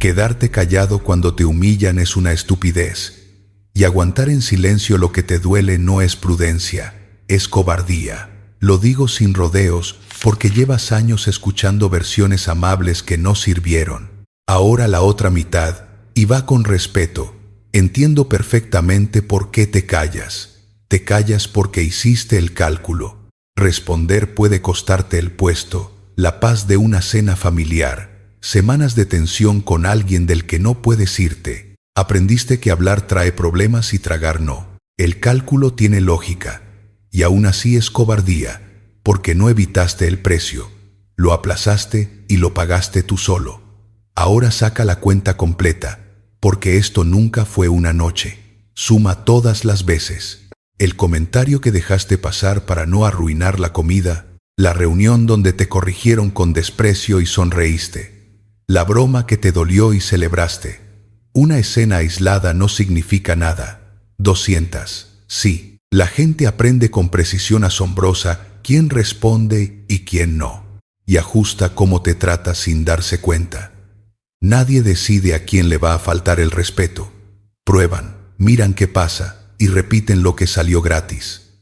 Quedarte callado cuando te humillan es una estupidez. Y aguantar en silencio lo que te duele no es prudencia, es cobardía. Lo digo sin rodeos, porque llevas años escuchando versiones amables que no sirvieron. Ahora la otra mitad, y va con respeto. Entiendo perfectamente por qué te callas. Te callas porque hiciste el cálculo. Responder puede costarte el puesto, la paz de una cena familiar, semanas de tensión con alguien del que no puedes irte. Aprendiste que hablar trae problemas y tragar no. El cálculo tiene lógica, y aún así es cobardía, porque no evitaste el precio. Lo aplazaste y lo pagaste tú solo. Ahora saca la cuenta completa, porque esto nunca fue una noche. Suma todas las veces. El comentario que dejaste pasar para no arruinar la comida, la reunión donde te corrigieron con desprecio y sonreíste, la broma que te dolió y celebraste. Una escena aislada no significa nada. 200. Sí, la gente aprende con precisión asombrosa quién responde y quién no, y ajusta cómo te trata sin darse cuenta. Nadie decide a quién le va a faltar el respeto. Prueban, miran qué pasa y repiten lo que salió gratis.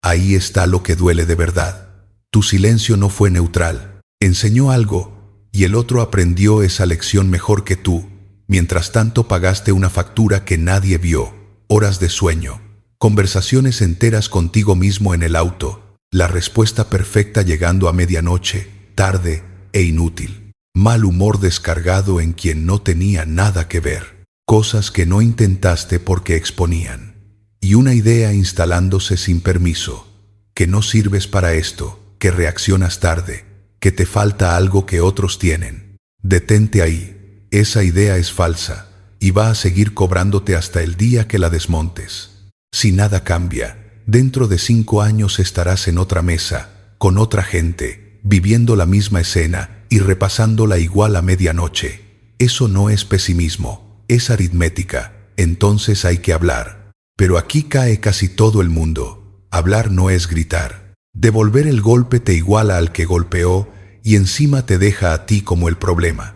Ahí está lo que duele de verdad. Tu silencio no fue neutral. Enseñó algo y el otro aprendió esa lección mejor que tú. Mientras tanto pagaste una factura que nadie vio. Horas de sueño, conversaciones enteras contigo mismo en el auto, la respuesta perfecta llegando a medianoche, tarde e inútil. Mal humor descargado en quien no tenía nada que ver. Cosas que no intentaste porque exponían. Y una idea instalándose sin permiso. Que no sirves para esto, que reaccionas tarde, que te falta algo que otros tienen. Detente ahí. Esa idea es falsa y va a seguir cobrándote hasta el día que la desmontes. Si nada cambia, dentro de 5 años estarás en otra mesa, con otra gente, viviendo la misma escena y repasándola igual a medianoche. Eso no es pesimismo, es aritmética. Entonces hay que hablar. Pero aquí cae casi todo el mundo. Hablar no es gritar. Devolver el golpe te iguala al que golpeó y encima te deja a ti como el problema.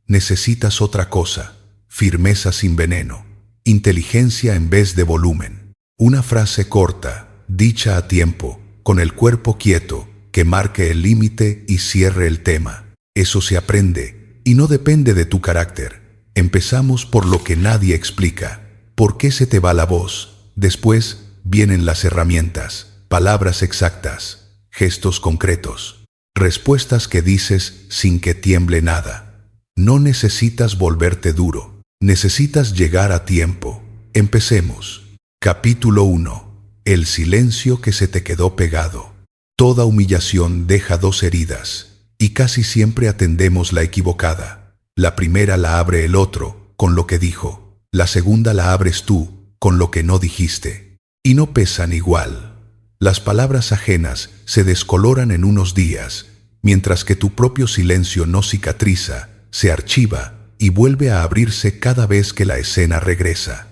Necesitas otra cosa. Firmeza sin veneno. Inteligencia en vez de volumen. Una frase corta, dicha a tiempo, con el cuerpo quieto, que marque el límite y cierre el tema. Eso se aprende y no depende de tu carácter. Empezamos por lo que nadie explica. ¿Por qué se te va la voz? Después vienen las herramientas, palabras exactas, gestos concretos, respuestas que dices sin que tiemble nada. No necesitas volverte duro, necesitas llegar a tiempo. Empecemos. Capítulo 1. El silencio que se te quedó pegado. Toda humillación deja 2 heridas, y casi siempre atendemos la equivocada. La primera la abre el otro, con lo que dijo. La segunda la abres tú, con lo que no dijiste. Y no pesan igual. Las palabras ajenas se descoloran en unos días, mientras que tu propio silencio no cicatriza, se archiva y vuelve a abrirse cada vez que la escena regresa.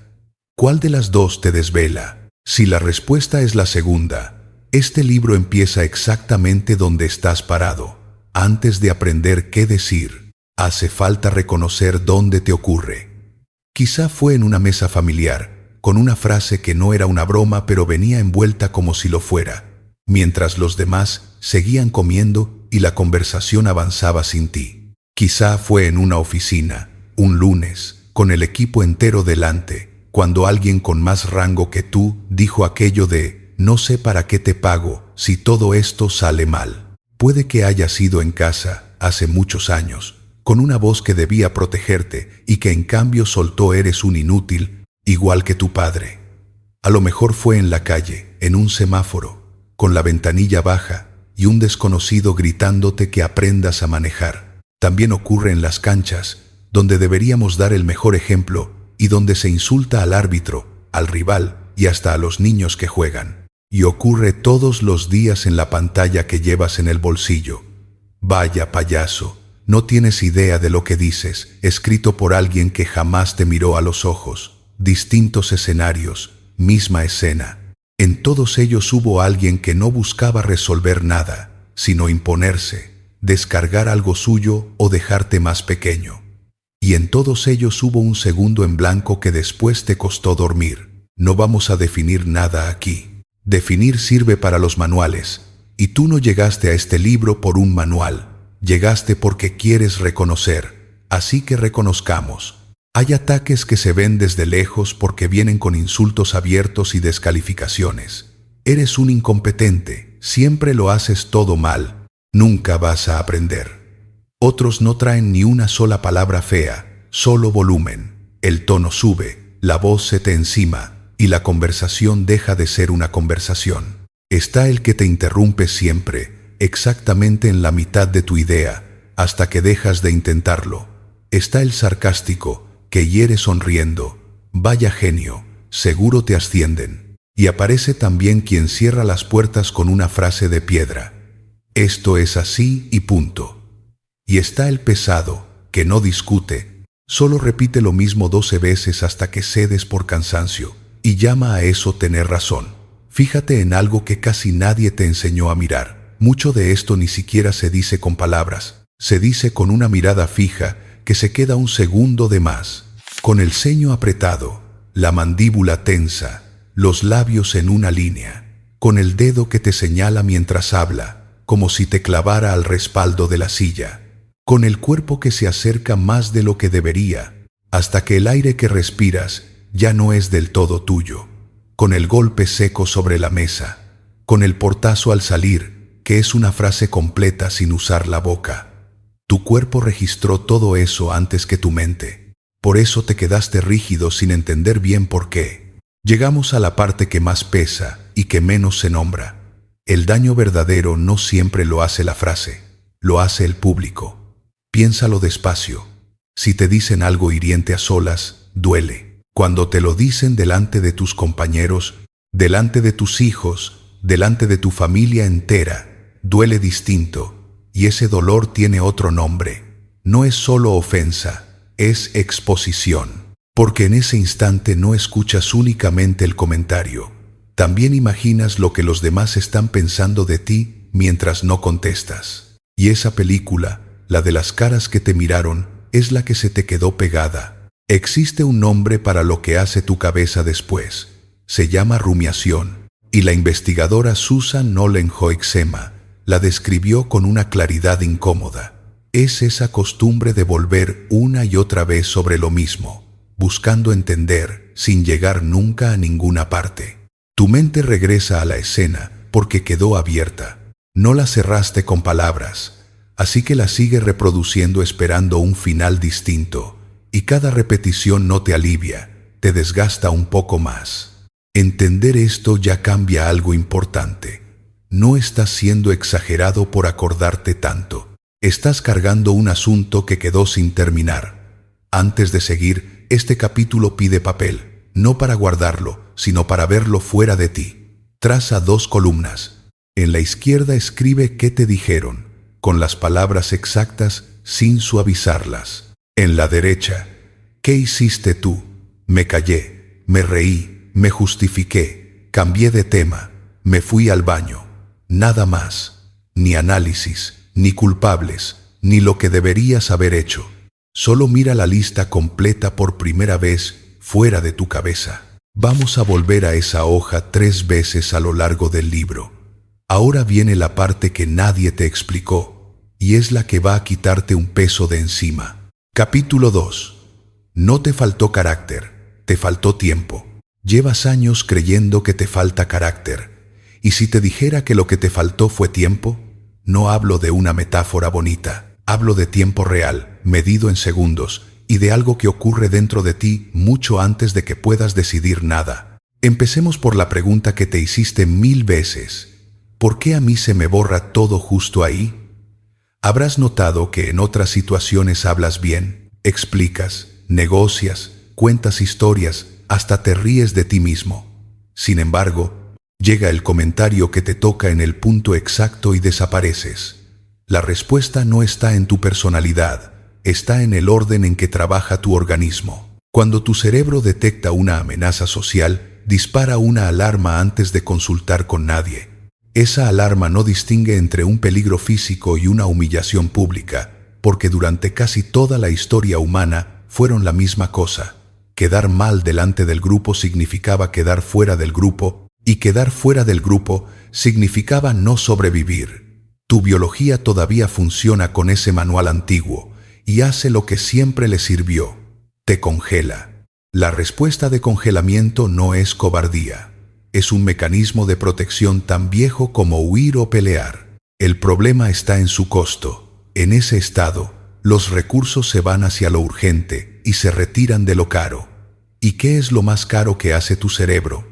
¿Cuál de las dos te desvela? Si la respuesta es la segunda, este libro empieza exactamente donde estás parado. Antes de aprender qué decir, hace falta reconocer dónde te ocurre. Quizá fue en una mesa familiar, con una frase que no era una broma pero venía envuelta como si lo fuera, mientras los demás seguían comiendo y la conversación avanzaba sin ti. Quizá fue en una oficina, un lunes, con el equipo entero delante, cuando alguien con más rango que tú dijo aquello de «No sé para qué te pago si todo esto sale mal». Puede que haya sido en casa, hace muchos años, con una voz que debía protegerte y que en cambio soltó «eres un inútil», igual que tu padre. A lo mejor fue en la calle, en un semáforo, con la ventanilla baja y un desconocido gritándote que aprendas a manejar. También ocurre en las canchas, donde deberíamos dar el mejor ejemplo y donde se insulta al árbitro, al rival y hasta a los niños que juegan. Y ocurre todos los días en la pantalla que llevas en el bolsillo. Vaya payaso. No tienes idea de lo que dices, escrito por alguien que jamás te miró a los ojos. Distintos escenarios, misma escena. En todos ellos hubo alguien que no buscaba resolver nada, sino imponerse, descargar algo suyo o dejarte más pequeño. y en todos ellos hubo un segundo en blanco que después te costó dormir. No vamos a definir nada aquí. Definir sirve para los manuales, y tú no llegaste a este libro por un manual. Llegaste porque quieres reconocer, así que reconozcamos. Hay ataques que se ven desde lejos porque vienen con insultos abiertos y descalificaciones. Eres un incompetente, siempre lo haces todo mal, nunca vas a aprender. Otros no traen ni una sola palabra fea, solo volumen. El tono sube, la voz se te encima y la conversación deja de ser una conversación. Está el que te interrumpe siempre, exactamente en la mitad de tu idea, hasta que dejas de intentarlo. Está el sarcástico, que hiere sonriendo. Vaya genio, seguro te ascienden. Y aparece también quien cierra las puertas con una frase de piedra. Esto es así y punto. Y está el pesado, que no discute, solo repite lo mismo 12 veces hasta que cedes por cansancio, y llama a eso tener razón. Fíjate en algo que casi nadie te enseñó a mirar. Mucho de esto ni siquiera se dice con palabras, se dice con una mirada fija que se queda un segundo de más, con el ceño apretado, la mandíbula tensa, los labios en una línea, con el dedo que te señala mientras habla, como si te clavara al respaldo de la silla, con el cuerpo que se acerca más de lo que debería, hasta que el aire que respiras ya no es del todo tuyo, con el golpe seco sobre la mesa, con el portazo al salir, que es una frase completa sin usar la boca. Tu cuerpo registró todo eso antes que tu mente. Por eso te quedaste rígido sin entender bien por qué. Llegamos a la parte que más pesa y que menos se nombra. El daño verdadero no siempre lo hace la frase, lo hace el público. Piénsalo despacio. Si te dicen algo hiriente a solas, duele. Cuando te lo dicen delante de tus compañeros, delante de tus hijos, delante de tu familia entera, duele distinto. Y ese dolor tiene otro nombre. No es solo ofensa, es exposición. Porque en ese instante no escuchas únicamente el comentario. También imaginas lo que los demás están pensando de ti mientras no contestas. Y esa película, la de las caras que te miraron, es la que se te quedó pegada. Existe un nombre para lo que hace tu cabeza después. Se llama rumiación. Y la investigadora Susan Nolen-Hoeksema la describió con una claridad incómoda. Es esa costumbre de volver una y otra vez sobre lo mismo, buscando entender, sin llegar nunca a ninguna parte. Tu mente regresa a la escena porque quedó abierta. No la cerraste con palabras, así que la sigue reproduciendo esperando un final distinto, y cada repetición no te alivia, te desgasta un poco más. Entender esto ya cambia algo importante. No estás siendo exagerado por acordarte tanto. Estás cargando un asunto que quedó sin terminar. Antes de seguir, este capítulo pide papel, no para guardarlo, sino para verlo fuera de ti. Traza 2 columnas. En la izquierda escribe qué te dijeron, con las palabras exactas, sin suavizarlas. En la derecha, ¿qué hiciste tú? Me callé, me reí, me justifiqué, cambié de tema, me fui al baño. Nada más, ni análisis, ni culpables, ni lo que deberías haber hecho. Solo mira la lista completa por primera vez fuera de tu cabeza. Vamos a volver a esa hoja 3 veces a lo largo del libro. Ahora viene la parte que nadie te explicó, y es la que va a quitarte un peso de encima. Capítulo 2. No te faltó carácter, te faltó tiempo. Llevas años creyendo que te falta carácter. Y si te dijera que lo que te faltó fue tiempo, no hablo de una metáfora bonita, hablo de tiempo real, medido en segundos, y de algo que ocurre dentro de ti mucho antes de que puedas decidir nada. Empecemos por la pregunta que te hiciste 1000 veces. ¿Por qué a mí se me borra todo justo ahí? Habrás notado que en otras situaciones hablas bien, explicas, negocias, cuentas historias, hasta te ríes de ti mismo. Sin embargo, llega el comentario que te toca en el punto exacto y desapareces. La respuesta no está en tu personalidad, está en el orden en que trabaja tu organismo. Cuando tu cerebro detecta una amenaza social, dispara una alarma antes de consultar con nadie. Esa alarma no distingue entre un peligro físico y una humillación pública. porque durante casi toda la historia humana fueron la misma cosa. Quedar mal delante del grupo significaba quedar fuera del grupo, y quedar fuera del grupo significaba no sobrevivir. Tu biología todavía funciona con ese manual antiguo y hace lo que siempre le sirvió: te congela. La respuesta de congelamiento no es cobardía. Es un mecanismo de protección tan viejo como huir o pelear. El problema está en su costo. En ese estado, los recursos se van hacia lo urgente y se retiran de lo caro. ¿Y qué es lo más caro que hace tu cerebro?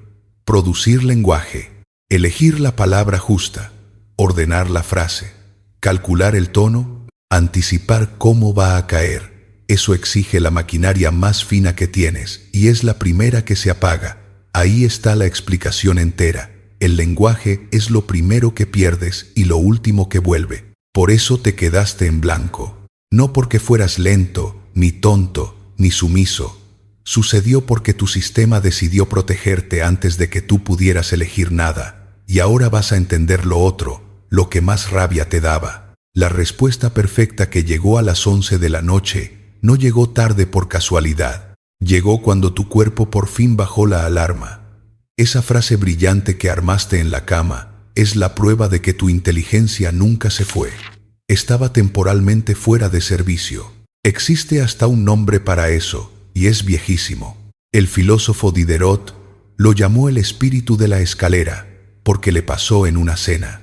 Producir lenguaje, elegir la palabra justa, ordenar la frase, calcular el tono, anticipar cómo va a caer. Eso exige la maquinaria más fina que tienes y es la primera que se apaga. Ahí está la explicación entera. El lenguaje es lo primero que pierdes y lo último que vuelve. Por eso te quedaste en blanco. No porque fueras lento, ni tonto, ni sumiso. Sucedió porque tu sistema decidió protegerte antes de que tú pudieras elegir nada. Y ahora vas a entender lo otro, lo que más rabia te daba. La respuesta perfecta que llegó a las 11 de la noche no llegó tarde por casualidad. Llegó cuando tu cuerpo por fin bajó la alarma. Esa frase brillante que armaste en la cama es la prueba de que tu inteligencia nunca se fue. Estaba temporalmente fuera de servicio. Existe hasta un nombre para eso, y es viejísimo. El filósofo Diderot lo llamó el espíritu de la escalera, porque le pasó en una cena.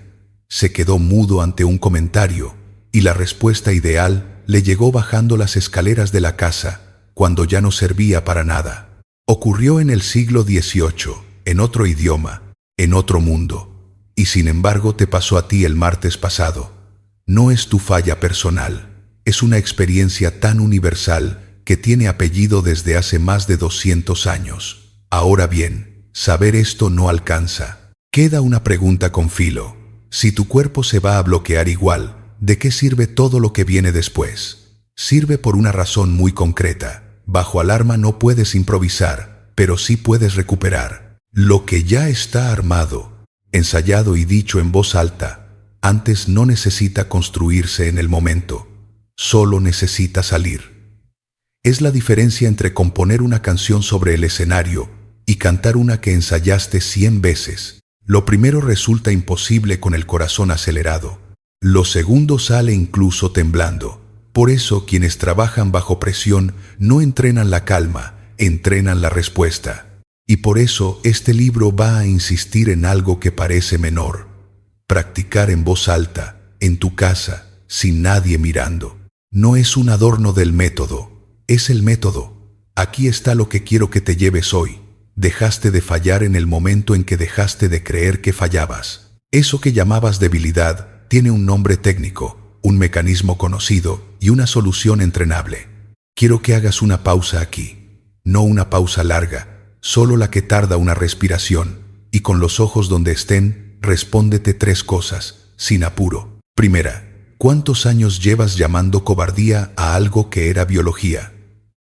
Se quedó mudo ante un comentario, y la respuesta ideal le llegó bajando las escaleras de la casa, cuando ya no servía para nada. Ocurrió en el siglo XVIII, en otro idioma, en otro mundo, y sin embargo te pasó a ti el martes pasado. No es tu falla personal, es una experiencia tan universal que tiene apellido desde hace más de 200 años. Ahora bien, saber esto no alcanza. Queda una pregunta con filo. Si tu cuerpo se va a bloquear igual, ¿de qué sirve todo lo que viene después? Sirve por una razón muy concreta. Bajo alarma no puedes improvisar, pero sí puedes recuperar. Lo que ya está armado, ensayado y dicho en voz alta, antes no necesita construirse en el momento, solo necesita salir. Es la diferencia entre componer una canción sobre el escenario y cantar una que ensayaste 100 veces. Lo primero resulta imposible con el corazón acelerado. Lo segundo sale incluso temblando. Por eso quienes trabajan bajo presión no entrenan la calma, entrenan la respuesta. Y por eso este libro va a insistir en algo que parece menor. Practicar en voz alta, en tu casa, sin nadie mirando. No es un adorno del método, es el método. Aquí está lo que quiero que te lleves hoy. Dejaste de fallar en el momento en que dejaste de creer que fallabas. Eso que llamabas debilidad tiene un nombre técnico, un mecanismo conocido y una solución entrenable. Quiero que hagas una pausa aquí. No una pausa larga, solo la que tarda una respiración, y con los ojos donde estén, respóndete 3 cosas, sin apuro. Primera, ¿cuántos años llevas llamando cobardía a algo que era biología?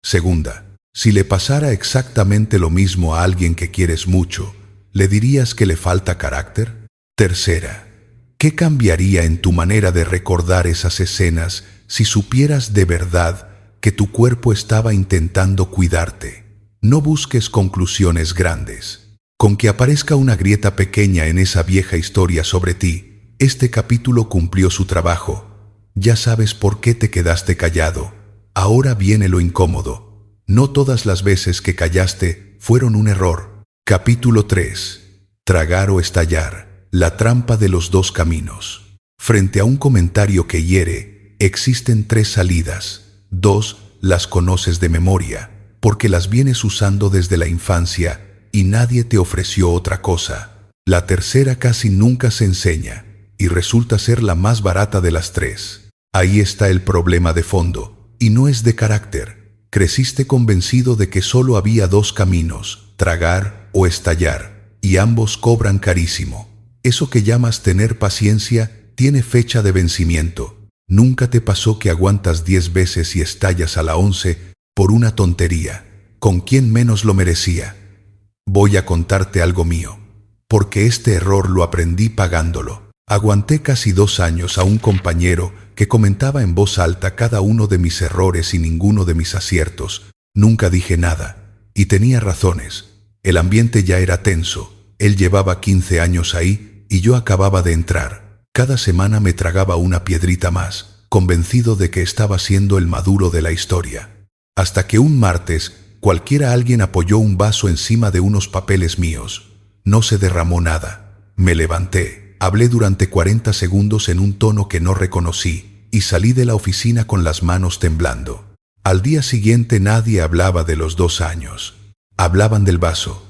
Segunda, si le pasara exactamente lo mismo a alguien que quieres mucho, ¿le dirías que le falta carácter? Tercera, ¿qué cambiaría en tu manera de recordar esas escenas si supieras de verdad que tu cuerpo estaba intentando cuidarte? No busques conclusiones grandes. Con que aparezca una grieta pequeña en esa vieja historia sobre ti, este capítulo cumplió su trabajo. Ya sabes por qué te quedaste callado. Ahora viene lo incómodo. No todas las veces que callaste fueron un error. Capítulo 3. Tragar o estallar. La trampa de los 2 caminos. Frente a un comentario que hiere, existen 3 salidas. 2 las conoces de memoria, porque las vienes usando desde la infancia y nadie te ofreció otra cosa. La tercera casi nunca se enseña y resulta ser la más barata de las 3. Ahí está el problema de fondo, y no es de carácter. Creciste convencido de que solo había 2 caminos, tragar o estallar, y ambos cobran carísimo. Eso que llamas tener paciencia tiene fecha de vencimiento. ¿Nunca te pasó que aguantas 10 veces y estallas a la 11 por una tontería, con quien menos lo merecía? Voy a contarte algo mío, porque este error lo aprendí pagándolo. Aguanté casi 2 años a un compañero que comentaba en voz alta cada uno de mis errores y ninguno de mis aciertos. Nunca dije nada, y tenía razones. El ambiente ya era tenso. Él llevaba 15 años ahí y yo acababa de entrar. Cada semana me tragaba una piedrita más, convencido de que estaba siendo el maduro de la historia. Hasta que un martes, alguien apoyó un vaso encima de unos papeles míos. No se derramó nada. Me levanté, hablé durante 40 segundos en un tono que no reconocí y salí de la oficina con las manos temblando. Al día siguiente nadie hablaba de los 2 años. Hablaban del vaso.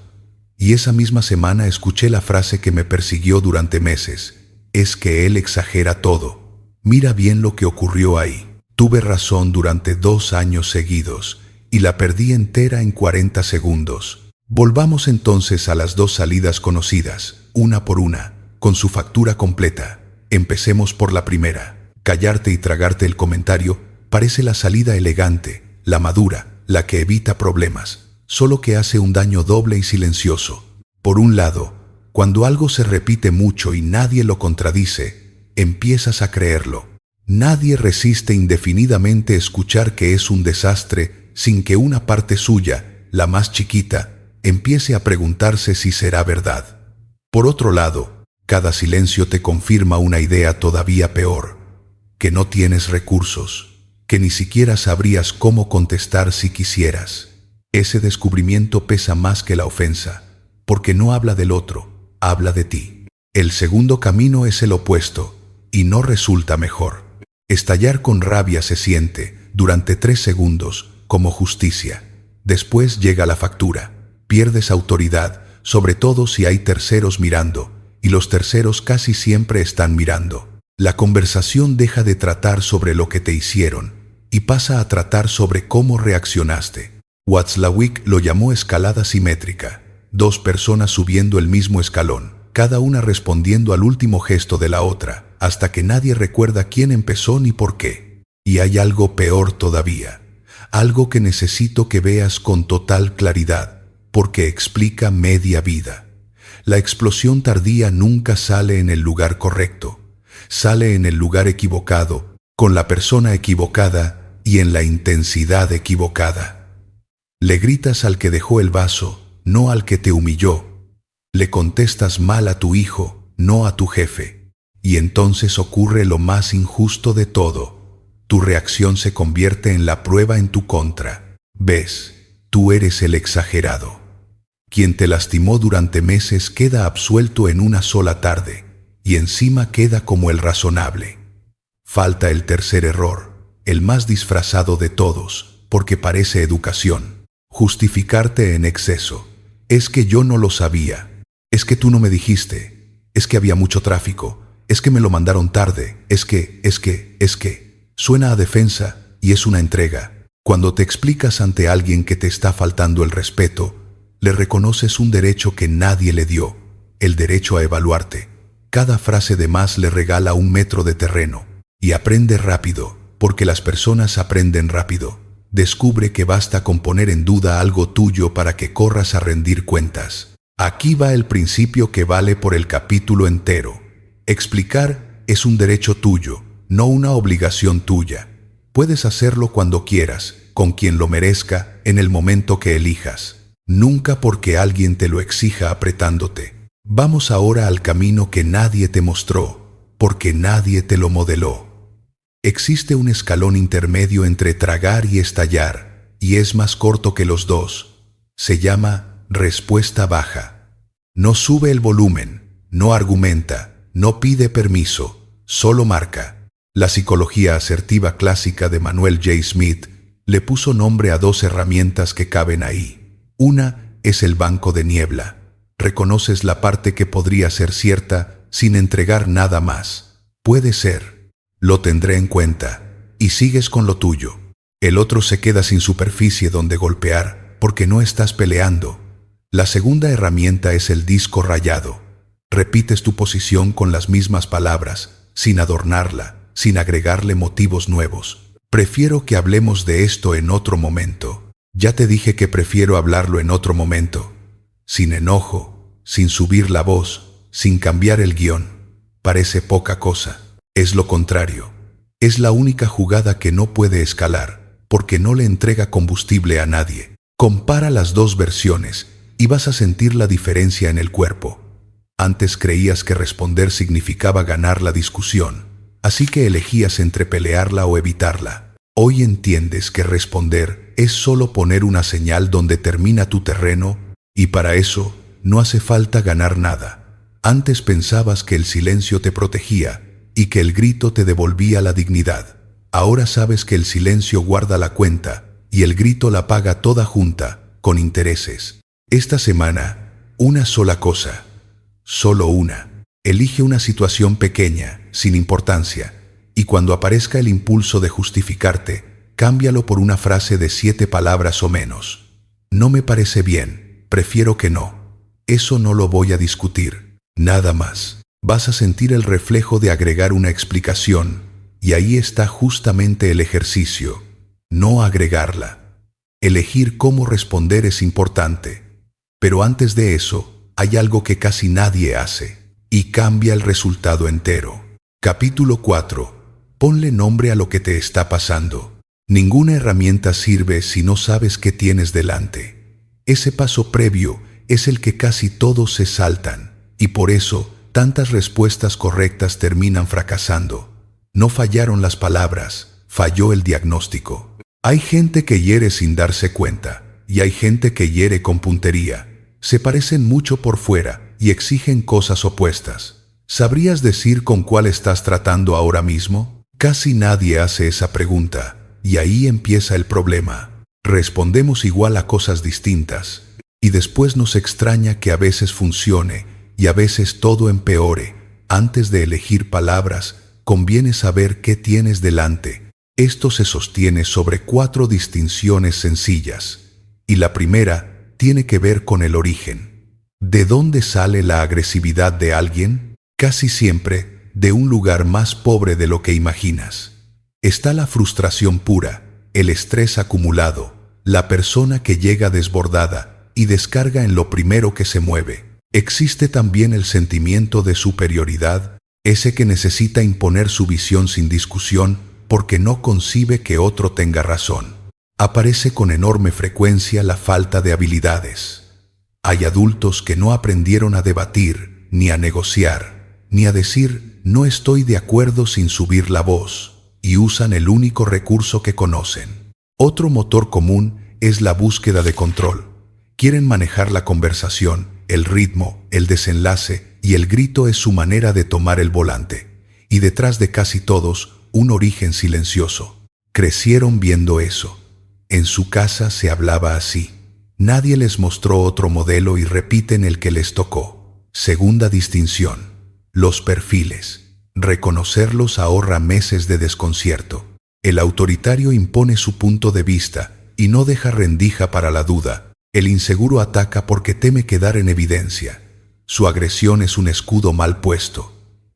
Y esa misma semana escuché la frase que me persiguió durante meses. Es que él exagera todo. Mira bien lo que ocurrió ahí. Tuve razón durante 2 años seguidos y la perdí entera en 40 segundos. Volvamos entonces a las 2 salidas conocidas, una por una, con su factura completa. Empecemos por la primera. Callarte y tragarte el comentario parece la salida elegante, la madura, la que evita problemas, solo que hace un daño doble y silencioso. Por un lado, cuando algo se repite mucho y nadie lo contradice, empiezas a creerlo. Nadie resiste indefinidamente escuchar que es un desastre sin que una parte suya, la más chiquita, empiece a preguntarse si será verdad. Por otro lado, cada silencio te confirma una idea todavía peor, que no tienes recursos, que ni siquiera sabrías cómo contestar si quisieras. Ese descubrimiento pesa más que la ofensa, porque no habla del otro, habla de ti. El segundo camino es el opuesto, y no resulta mejor. Estallar con rabia se siente, durante 3 segundos, como justicia. Después llega la factura. Pierdes autoridad, sobre todo si hay terceros mirando, y los terceros casi siempre están mirando. La conversación deja de tratar sobre lo que te hicieron, y pasa a tratar sobre cómo reaccionaste. Watzlawick lo llamó escalada simétrica. 2 personas subiendo el mismo escalón, cada una respondiendo al último gesto de la otra, hasta que nadie recuerda quién empezó ni por qué. Y hay algo peor todavía, algo que necesito que veas con total claridad, porque explica media vida. La explosión tardía nunca sale en el lugar correcto, sale en el lugar equivocado, con la persona equivocada y en la intensidad equivocada. Le gritas al que dejó el vaso, no al que te humilló. Le contestas mal a tu hijo, no a tu jefe. Y entonces ocurre lo más injusto de todo. Tu reacción se convierte en la prueba en tu contra. Ves, tú eres el exagerado. Quien te lastimó durante meses queda absuelto en una sola tarde, y encima queda como el razonable. Falta el tercer error, el más disfrazado de todos, porque parece educación. Justificarte en exceso. Es que yo no lo sabía. Es que tú no me dijiste. Es que había mucho tráfico. Es que me lo mandaron tarde. Es que. Suena a defensa y es una entrega. Cuando te explicas ante alguien que te está faltando el respeto, le reconoces un derecho que nadie le dio, el derecho a evaluarte. Cada frase de más le regala 1 metro de terreno. Y aprende rápido, porque las personas aprenden rápido. Descubre que basta con poner en duda algo tuyo para que corras a rendir cuentas. Aquí va el principio que vale por el capítulo entero. Explicar es un derecho tuyo, no una obligación tuya. Puedes hacerlo cuando quieras, con quien lo merezca, en el momento que elijas. Nunca porque alguien te lo exija apretándote. Vamos ahora al camino que nadie te mostró, porque nadie te lo modeló. Existe un escalón intermedio entre tragar y estallar, y es más corto que los dos. Se llama respuesta baja. No sube el volumen, no argumenta, no pide permiso, solo marca. La psicología asertiva clásica de Manuel J. Smith le puso nombre a 2 herramientas que caben ahí. Una es el banco de niebla. Reconoces la parte que podría ser cierta sin entregar nada más. Puede ser. Lo tendré en cuenta, y sigues con lo tuyo. El otro se queda sin superficie donde golpear, porque no estás peleando. La segunda herramienta es el disco rayado. Repites tu posición con las mismas palabras, sin adornarla, sin agregarle motivos nuevos. Prefiero que hablemos de esto en otro momento. Ya te dije que prefiero hablarlo en otro momento. Sin enojo, sin subir la voz, sin cambiar el guión. parece poca cosa. Es lo contrario. Es la única jugada que no puede escalar, porque no le entrega combustible a nadie. Compara las dos versiones y vas a sentir la diferencia en el cuerpo. Antes creías que responder significaba ganar la discusión, así que elegías entre pelearla o evitarla. Hoy entiendes que responder es solo poner una señal donde termina tu terreno, y para eso no hace falta ganar nada. Antes pensabas que el silencio te protegía y que el grito te devolvía la dignidad. Ahora sabes que el silencio guarda la cuenta y el grito la paga toda junta, con intereses. Esta semana, una sola cosa, solo una. Elige una situación pequeña, sin importancia, y cuando aparezca el impulso de justificarte, cámbialo por una frase de 7 palabras o menos. No me parece bien, prefiero que no. Eso no lo voy a discutir. Nada más. Vas a sentir el reflejo de agregar una explicación, y ahí está justamente el ejercicio. No agregarla. Elegir cómo responder es importante. Pero antes de eso, hay algo que casi nadie hace, y cambia el resultado entero. Capítulo 4. Ponle nombre a lo que te está pasando. Ninguna herramienta sirve si no sabes qué tienes delante. Ese paso previo es el que casi todos se saltan, y por eso tantas respuestas correctas terminan fracasando. No fallaron las palabras, falló el diagnóstico. Hay gente que hiere sin darse cuenta, y hay gente que hiere con puntería. Se parecen mucho por fuera y exigen cosas opuestas. ¿Sabrías decir con cuál estás tratando ahora mismo? Casi nadie hace esa pregunta, y ahí empieza el problema. Respondemos igual a cosas distintas, y después nos extraña que a veces funcione y a veces todo empeore. Antes de elegir palabras, conviene saber qué tienes delante. Esto se sostiene sobre 4 distinciones sencillas, y la primera tiene que ver con el origen. ¿De dónde sale la agresividad de alguien? Casi siempre de un lugar más pobre de lo que imaginas. Está la frustración pura, el estrés acumulado, la persona que llega desbordada y descarga en lo primero que se mueve. Existe también el sentimiento de superioridad, ese que necesita imponer su visión sin discusión porque no concibe que otro tenga razón. Aparece con enorme frecuencia la falta de habilidades. Hay adultos que no aprendieron a debatir, ni a negociar, ni a decir no estoy de acuerdo sin subir la voz, y usan el único recurso que conocen. Otro motor común es la búsqueda de control. Quieren manejar la conversación, el ritmo, el desenlace, y el grito es su manera de tomar el volante. Y detrás de casi todos, un origen silencioso. Crecieron viendo eso. En su casa se hablaba así. Nadie les mostró otro modelo y repiten el que les tocó. Segunda distinción. Los perfiles. Reconocerlos ahorra meses de desconcierto. El autoritario impone su punto de vista y no deja rendija para la duda. El inseguro ataca porque teme quedar en evidencia. Su agresión es un escudo mal puesto.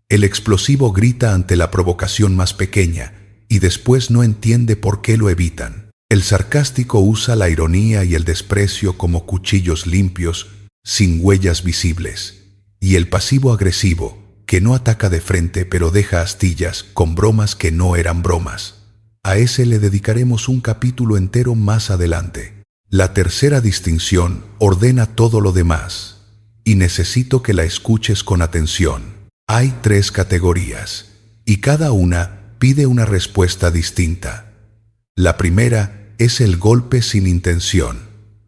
El explosivo grita ante la provocación más pequeña y después no entiende por qué lo evitan. El sarcástico usa la ironía y el desprecio como cuchillos limpios, sin huellas visibles. Y el pasivo agresivo, que no ataca de frente pero deja astillas con bromas que no eran bromas. A ese le dedicaremos un capítulo entero más adelante. La tercera distinción ordena todo lo demás, y necesito que la escuches con atención. Hay 3 categorías, y cada una pide una respuesta distinta. La primera es el golpe sin intención.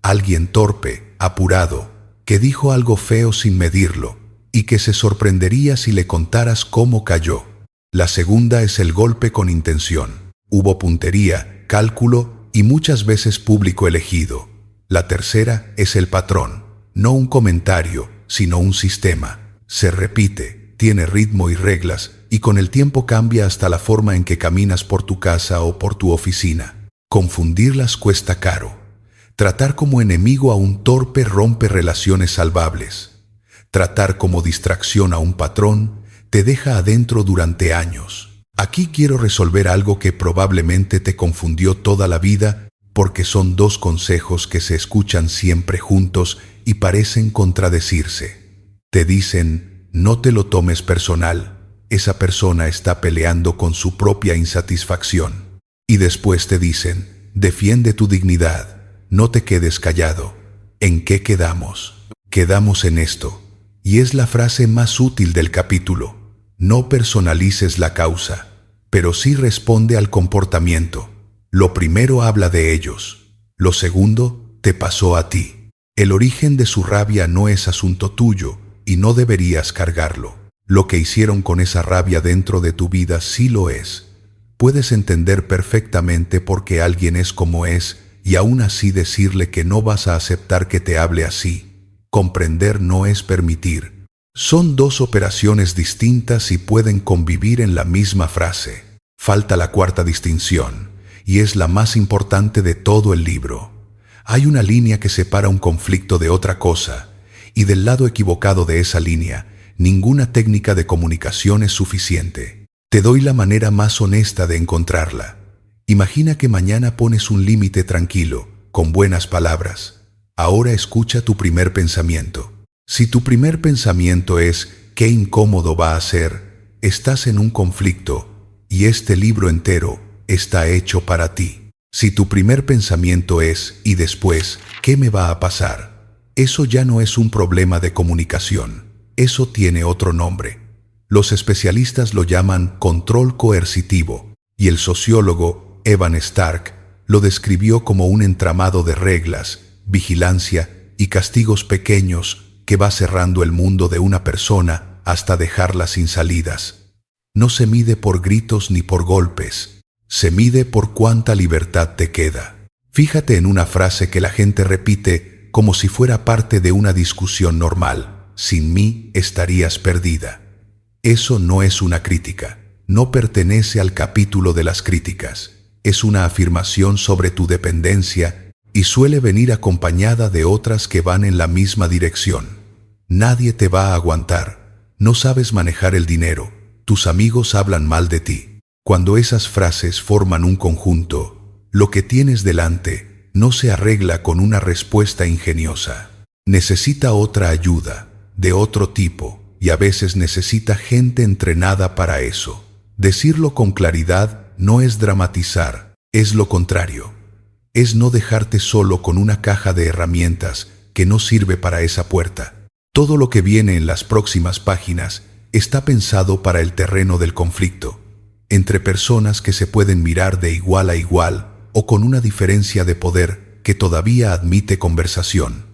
Alguien torpe, apurado, que dijo algo feo sin medirlo, y que se sorprendería si le contaras cómo cayó. La segunda es el golpe con intención. Hubo puntería, cálculo y muchas veces público elegido. La tercera es el patrón, no un comentario, sino un sistema. Se repite, tiene ritmo y reglas, y con el tiempo cambia hasta la forma en que caminas por tu casa o por tu oficina. Confundirlas cuesta caro. Tratar como enemigo a un torpe rompe relaciones salvables. Tratar como distracción a un patrón te deja adentro durante años. Aquí quiero resolver algo que probablemente te confundió toda la vida, porque son 2 consejos que se escuchan siempre juntos y parecen contradecirse. Te dicen, no te lo tomes personal, esa persona está peleando con su propia insatisfacción. Y después te dicen, defiende tu dignidad, no te quedes callado. ¿En qué quedamos? Quedamos en esto. Y es la frase más útil del capítulo. No personalices la causa, pero sí responde al comportamiento. Lo primero habla de ellos. Lo segundo te pasó a ti. El origen de su rabia no es asunto tuyo y no deberías cargarlo. Lo que hicieron con esa rabia dentro de tu vida sí lo es. Puedes entender perfectamente por qué alguien es como es y aún así decirle que no vas a aceptar que te hable así. Comprender no es permitir. Son dos operaciones distintas y pueden convivir en la misma frase. Falta la cuarta distinción, y es la más importante de todo el libro. Hay una línea que separa un conflicto de otra cosa, y del lado equivocado de esa línea, ninguna técnica de comunicación es suficiente. Te doy la manera más honesta de encontrarla. Imagina que mañana pones un límite tranquilo, con buenas palabras. Ahora escucha tu primer pensamiento. Si tu primer pensamiento es «qué incómodo va a ser», estás en un conflicto, y este libro entero está hecho para ti. Si tu primer pensamiento es «y después, ¿qué me va a pasar?», eso ya no es un problema de comunicación. Eso tiene otro nombre. Los especialistas lo llaman control coercitivo, y el sociólogo Evan Stark lo describió como un entramado de reglas, vigilancia y castigos pequeños que va cerrando el mundo de una persona hasta dejarla sin salidas. No se mide por gritos ni por golpes, se mide por cuánta libertad te queda. Fíjate en una frase que la gente repite como si fuera parte de una discusión normal. Sin mí estarías perdida. Eso no es una crítica, no pertenece al capítulo de las críticas. Es una afirmación sobre tu dependencia y suele venir acompañada de otras que van en la misma dirección. Nadie te va a aguantar, no sabes manejar el dinero, tus amigos hablan mal de ti. Cuando esas frases forman un conjunto, lo que tienes delante no se arregla con una respuesta ingeniosa. Necesita otra ayuda, de otro tipo, y a veces necesita gente entrenada para eso. Decirlo con claridad no es dramatizar, es lo contrario. Es no dejarte solo con una caja de herramientas que no sirve para esa puerta. Todo lo que viene en las próximas páginas está pensado para el terreno del conflicto, entre personas que se pueden mirar de igual a igual o con una diferencia de poder que todavía admite conversación.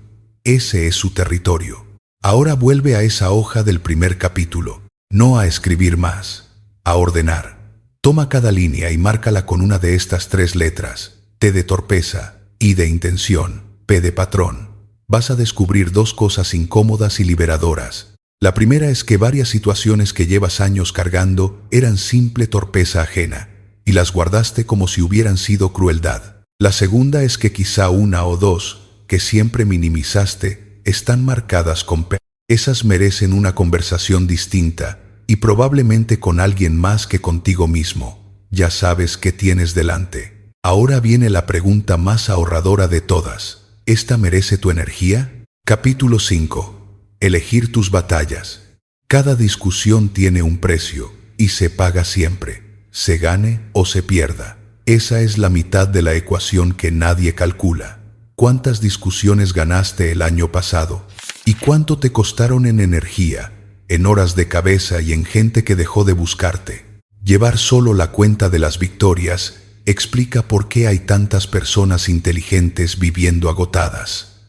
Ese es su territorio. Ahora vuelve a esa hoja del primer capítulo, no a escribir más, a ordenar. Toma cada línea y márcala con una de estas 3 letras, T de torpeza, I de intención, P de patrón. Vas a descubrir 2 cosas incómodas y liberadoras. La primera es que varias situaciones que llevas años cargando eran simple torpeza ajena, y las guardaste como si hubieran sido crueldad. La segunda es que quizá 1 o 2, que siempre minimizaste, están marcadas con P. Esas merecen una conversación distinta y probablemente con alguien más que contigo mismo. Ya sabes qué tienes delante. Ahora viene la pregunta más ahorradora de todas. ¿Esta merece tu energía? Capítulo 5. Elegir tus batallas. Cada discusión tiene un precio y se paga siempre, se gane o se pierda. Esa es la mitad de la ecuación que nadie calcula. ¿Cuántas discusiones ganaste el año pasado? ¿Y cuánto te costaron en energía, en horas de cabeza y en gente que dejó de buscarte? Llevar solo la cuenta de las victorias explica por qué hay tantas personas inteligentes viviendo agotadas.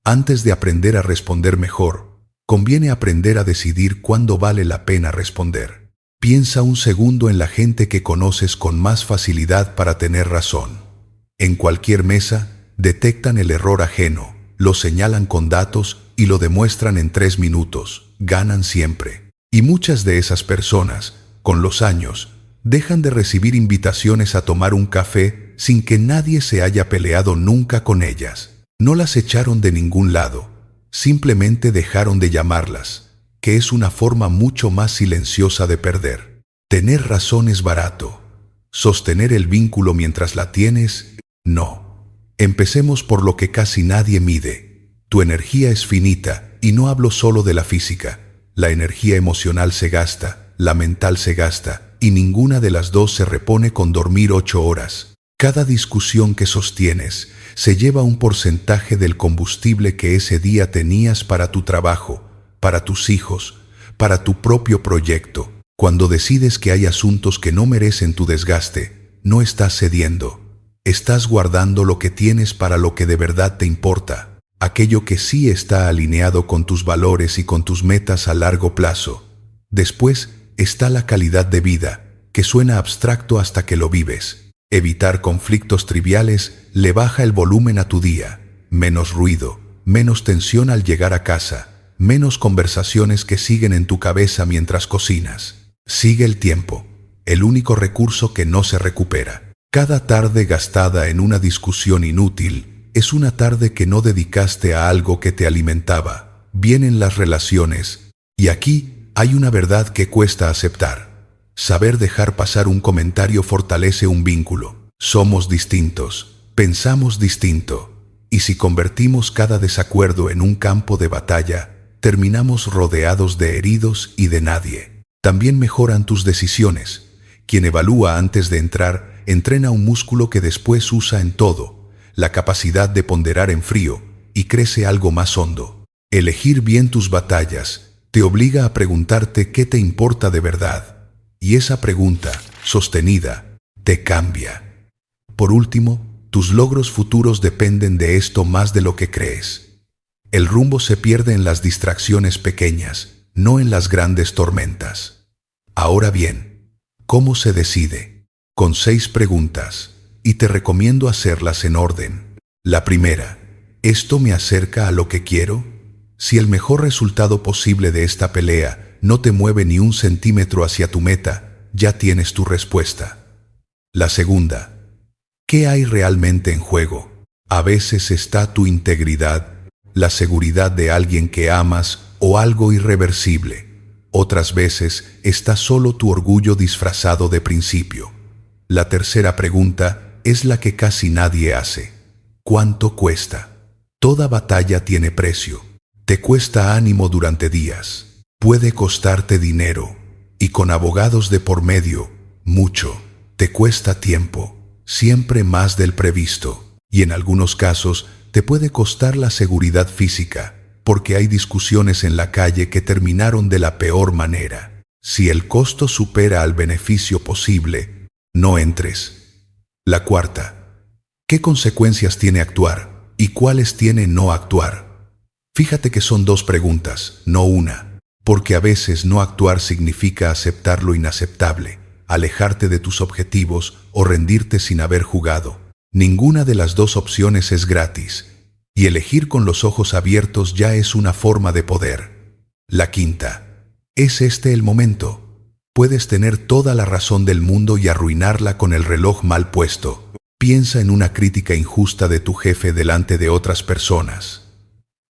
Antes de aprender a responder mejor, conviene aprender a decidir cuándo vale la pena responder. Piensa un segundo en la gente que conoces con más facilidad para tener razón. En cualquier mesa, detectan el error ajeno, lo señalan con datos y lo demuestran en 3 minutos, ganan siempre. Y muchas de esas personas, con los años, dejan de recibir invitaciones a tomar un café sin que nadie se haya peleado nunca con ellas. No las echaron de ningún lado, simplemente dejaron de llamarlas, que es una forma mucho más silenciosa de perder. Tener razón es barato. Sostener el vínculo mientras la tienes, no. Empecemos por lo que casi nadie mide. Tu energía es finita, y no hablo solo de la física. La energía emocional se gasta, la mental se gasta, y ninguna de las dos se repone con dormir 8 horas. Cada discusión que sostienes se lleva un porcentaje del combustible que ese día tenías para tu trabajo, para tus hijos, para tu propio proyecto. Cuando decides que hay asuntos que no merecen tu desgaste, no estás cediendo. Estás guardando lo que tienes para lo que de verdad te importa, aquello que sí está alineado con tus valores y con tus metas a largo plazo. Después está la calidad de vida, que suena abstracto hasta que lo vives. Evitar conflictos triviales le baja el volumen a tu día. Menos ruido, menos tensión al llegar a casa, menos conversaciones que siguen en tu cabeza mientras cocinas. Sigue el tiempo, el único recurso que no se recupera. Cada tarde gastada en una discusión inútil es una tarde que no dedicaste a algo que te alimentaba. Vienen las relaciones, y aquí hay una verdad que cuesta aceptar. Saber dejar pasar un comentario fortalece un vínculo. Somos distintos, pensamos distinto, y si convertimos cada desacuerdo en un campo de batalla, terminamos rodeados de heridos y de nadie. También mejoran tus decisiones. Quien evalúa antes de entrar, entrena un músculo que después usa en todo, la capacidad de ponderar en frío, y crece algo más hondo. Elegir bien tus batallas te obliga a preguntarte qué te importa de verdad, y esa pregunta, sostenida, te cambia. Por último, tus logros futuros dependen de esto más de lo que crees. El rumbo se pierde en las distracciones pequeñas, no en las grandes tormentas. Ahora bien, ¿cómo se decide? Con 6 preguntas, y te recomiendo hacerlas en orden. La primera, ¿esto me acerca a lo que quiero? Si el mejor resultado posible de esta pelea no te mueve ni un centímetro hacia tu meta, ya tienes tu respuesta. La segunda, ¿qué hay realmente en juego? A veces está tu integridad, la seguridad de alguien que amas o algo irreversible. Otras veces está solo tu orgullo disfrazado de principio. La tercera pregunta es la que casi nadie hace. ¿Cuánto cuesta? Toda batalla tiene precio. Te cuesta ánimo durante días. Puede costarte dinero. Y con abogados de por medio, mucho. Te cuesta tiempo. Siempre más del previsto. Y en algunos casos te puede costar la seguridad física, porque hay discusiones en la calle que terminaron de la peor manera. Si el costo supera al beneficio posible, no entres. La cuarta, ¿qué consecuencias tiene actuar y cuáles tiene no actuar? Fíjate que son 2 preguntas, no una, porque a veces no actuar significa aceptar lo inaceptable, alejarte de tus objetivos o rendirte sin haber jugado. Ninguna de las 2 opciones es gratis. Y elegir con los ojos abiertos ya es una forma de poder. La quinta, ¿es este el momento? Puedes tener toda la razón del mundo y arruinarla con el reloj mal puesto. Piensa en una crítica injusta de tu jefe delante de otras personas.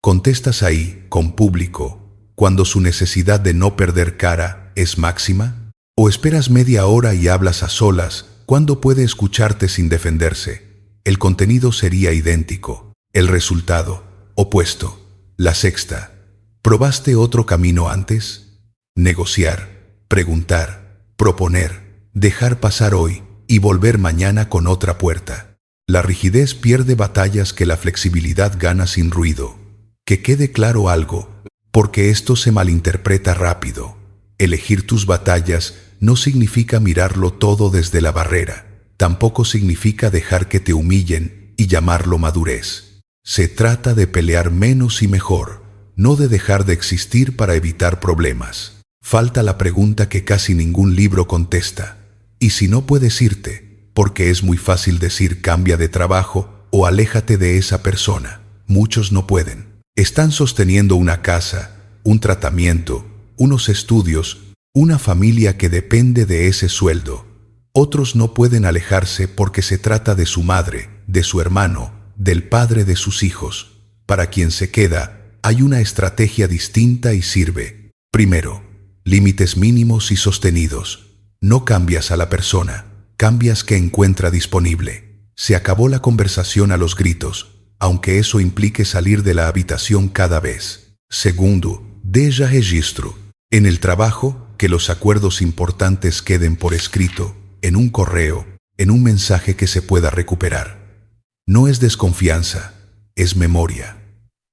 ¿Contestas ahí, con público, cuando su necesidad de no perder cara es máxima? ¿O esperas media hora y hablas a solas cuando puede escucharte sin defenderse? El contenido sería idéntico. El resultado, opuesto. La sexta, ¿probaste otro camino antes? Negociar, preguntar, proponer, dejar pasar hoy y volver mañana con otra puerta. La rigidez pierde batallas que la flexibilidad gana sin ruido. Que quede claro algo, porque esto se malinterpreta rápido. Elegir tus batallas no significa mirarlo todo desde la barrera. Tampoco significa dejar que te humillen y llamarlo madurez. Se trata de pelear menos y mejor, no de dejar de existir para evitar problemas. Falta la pregunta que casi ningún libro contesta. ¿Y si no puedes irte? Porque es muy fácil decir cambia de trabajo o aléjate de esa persona. Muchos no pueden. Están sosteniendo una casa, un tratamiento, unos estudios, una familia que depende de ese sueldo. Otros no pueden alejarse porque se trata de su madre, de su hermano, del padre de sus hijos. Para quien se queda, hay una estrategia distinta y sirve. Primero, límites mínimos y sostenidos. No cambias a la persona, cambias que encuentra disponible. Se acabó la conversación a los gritos, aunque eso implique salir de la habitación cada vez. Segundo, deja registro. En el trabajo, que los acuerdos importantes queden por escrito, en un correo, en un mensaje que se pueda recuperar. No es desconfianza, es memoria.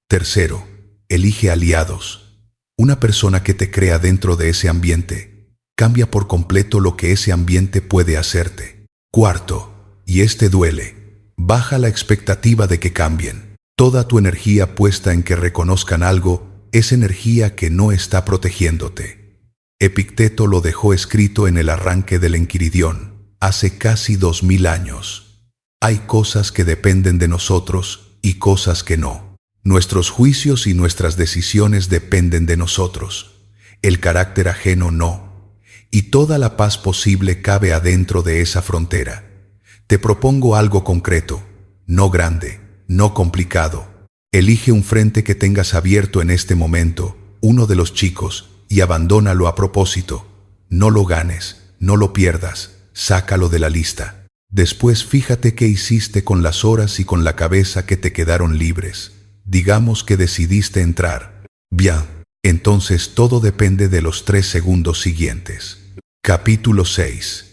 Tercero, elige aliados. Una persona que te crea dentro de ese ambiente cambia por completo lo que ese ambiente puede hacerte. Cuarto, y este duele, baja la expectativa de que cambien. Toda tu energía puesta en que reconozcan algo es energía que no está protegiéndote. Epicteto lo dejó escrito en el arranque del Enquiridión, hace casi 2000 años. Hay cosas que dependen de nosotros y cosas que no. Nuestros juicios y nuestras decisiones dependen de nosotros. El carácter ajeno no. Y toda la paz posible cabe adentro de esa frontera. Te propongo algo concreto, no grande, no complicado. Elige un frente que tengas abierto en este momento, uno de los chicos, y abandónalo a propósito. No lo ganes, no lo pierdas, sácalo de la lista. Después fíjate qué hiciste con las horas y con la cabeza que te quedaron libres. Digamos que decidiste entrar. Bien, entonces todo depende de los 3 segundos siguientes. Capítulo 6.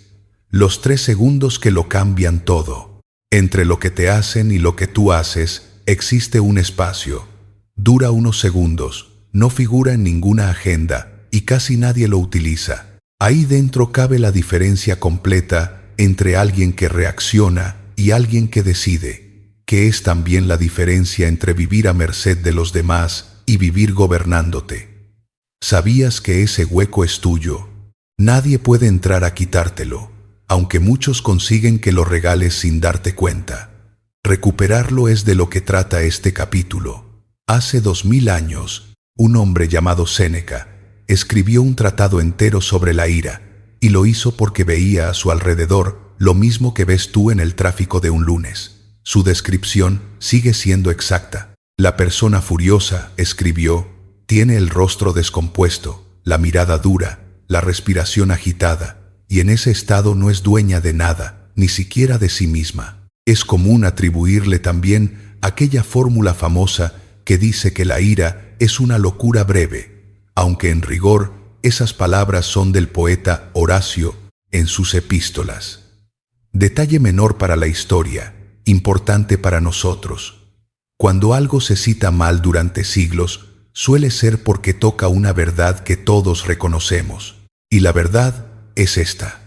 Los 3 segundos que lo cambian todo. Entre lo que te hacen y lo que tú haces, existe un espacio. Dura unos segundos, no figura en ninguna agenda y casi nadie lo utiliza. Ahí dentro cabe la diferencia completa entre alguien que reacciona y alguien que decide, que es también la diferencia entre vivir a merced de los demás y vivir gobernándote. ¿Sabías que ese hueco es tuyo? Nadie puede entrar a quitártelo, aunque muchos consiguen que lo regales sin darte cuenta. Recuperarlo es de lo que trata este capítulo. Hace 2000 años, un hombre llamado Séneca escribió un tratado entero sobre la ira, y lo hizo porque veía a su alrededor lo mismo que ves tú en el tráfico de un lunes. Su descripción sigue siendo exacta. La persona furiosa, escribió, tiene el rostro descompuesto, la mirada dura, la respiración agitada, y en ese estado no es dueña de nada, ni siquiera de sí misma. Es común atribuirle también aquella fórmula famosa que dice que la ira es una locura breve, aunque en rigor esas palabras son del poeta Horacio en sus epístolas. Detalle menor para la historia, importante para nosotros. Cuando algo se cita mal durante siglos, suele ser porque toca una verdad que todos reconocemos. Y la verdad es esta.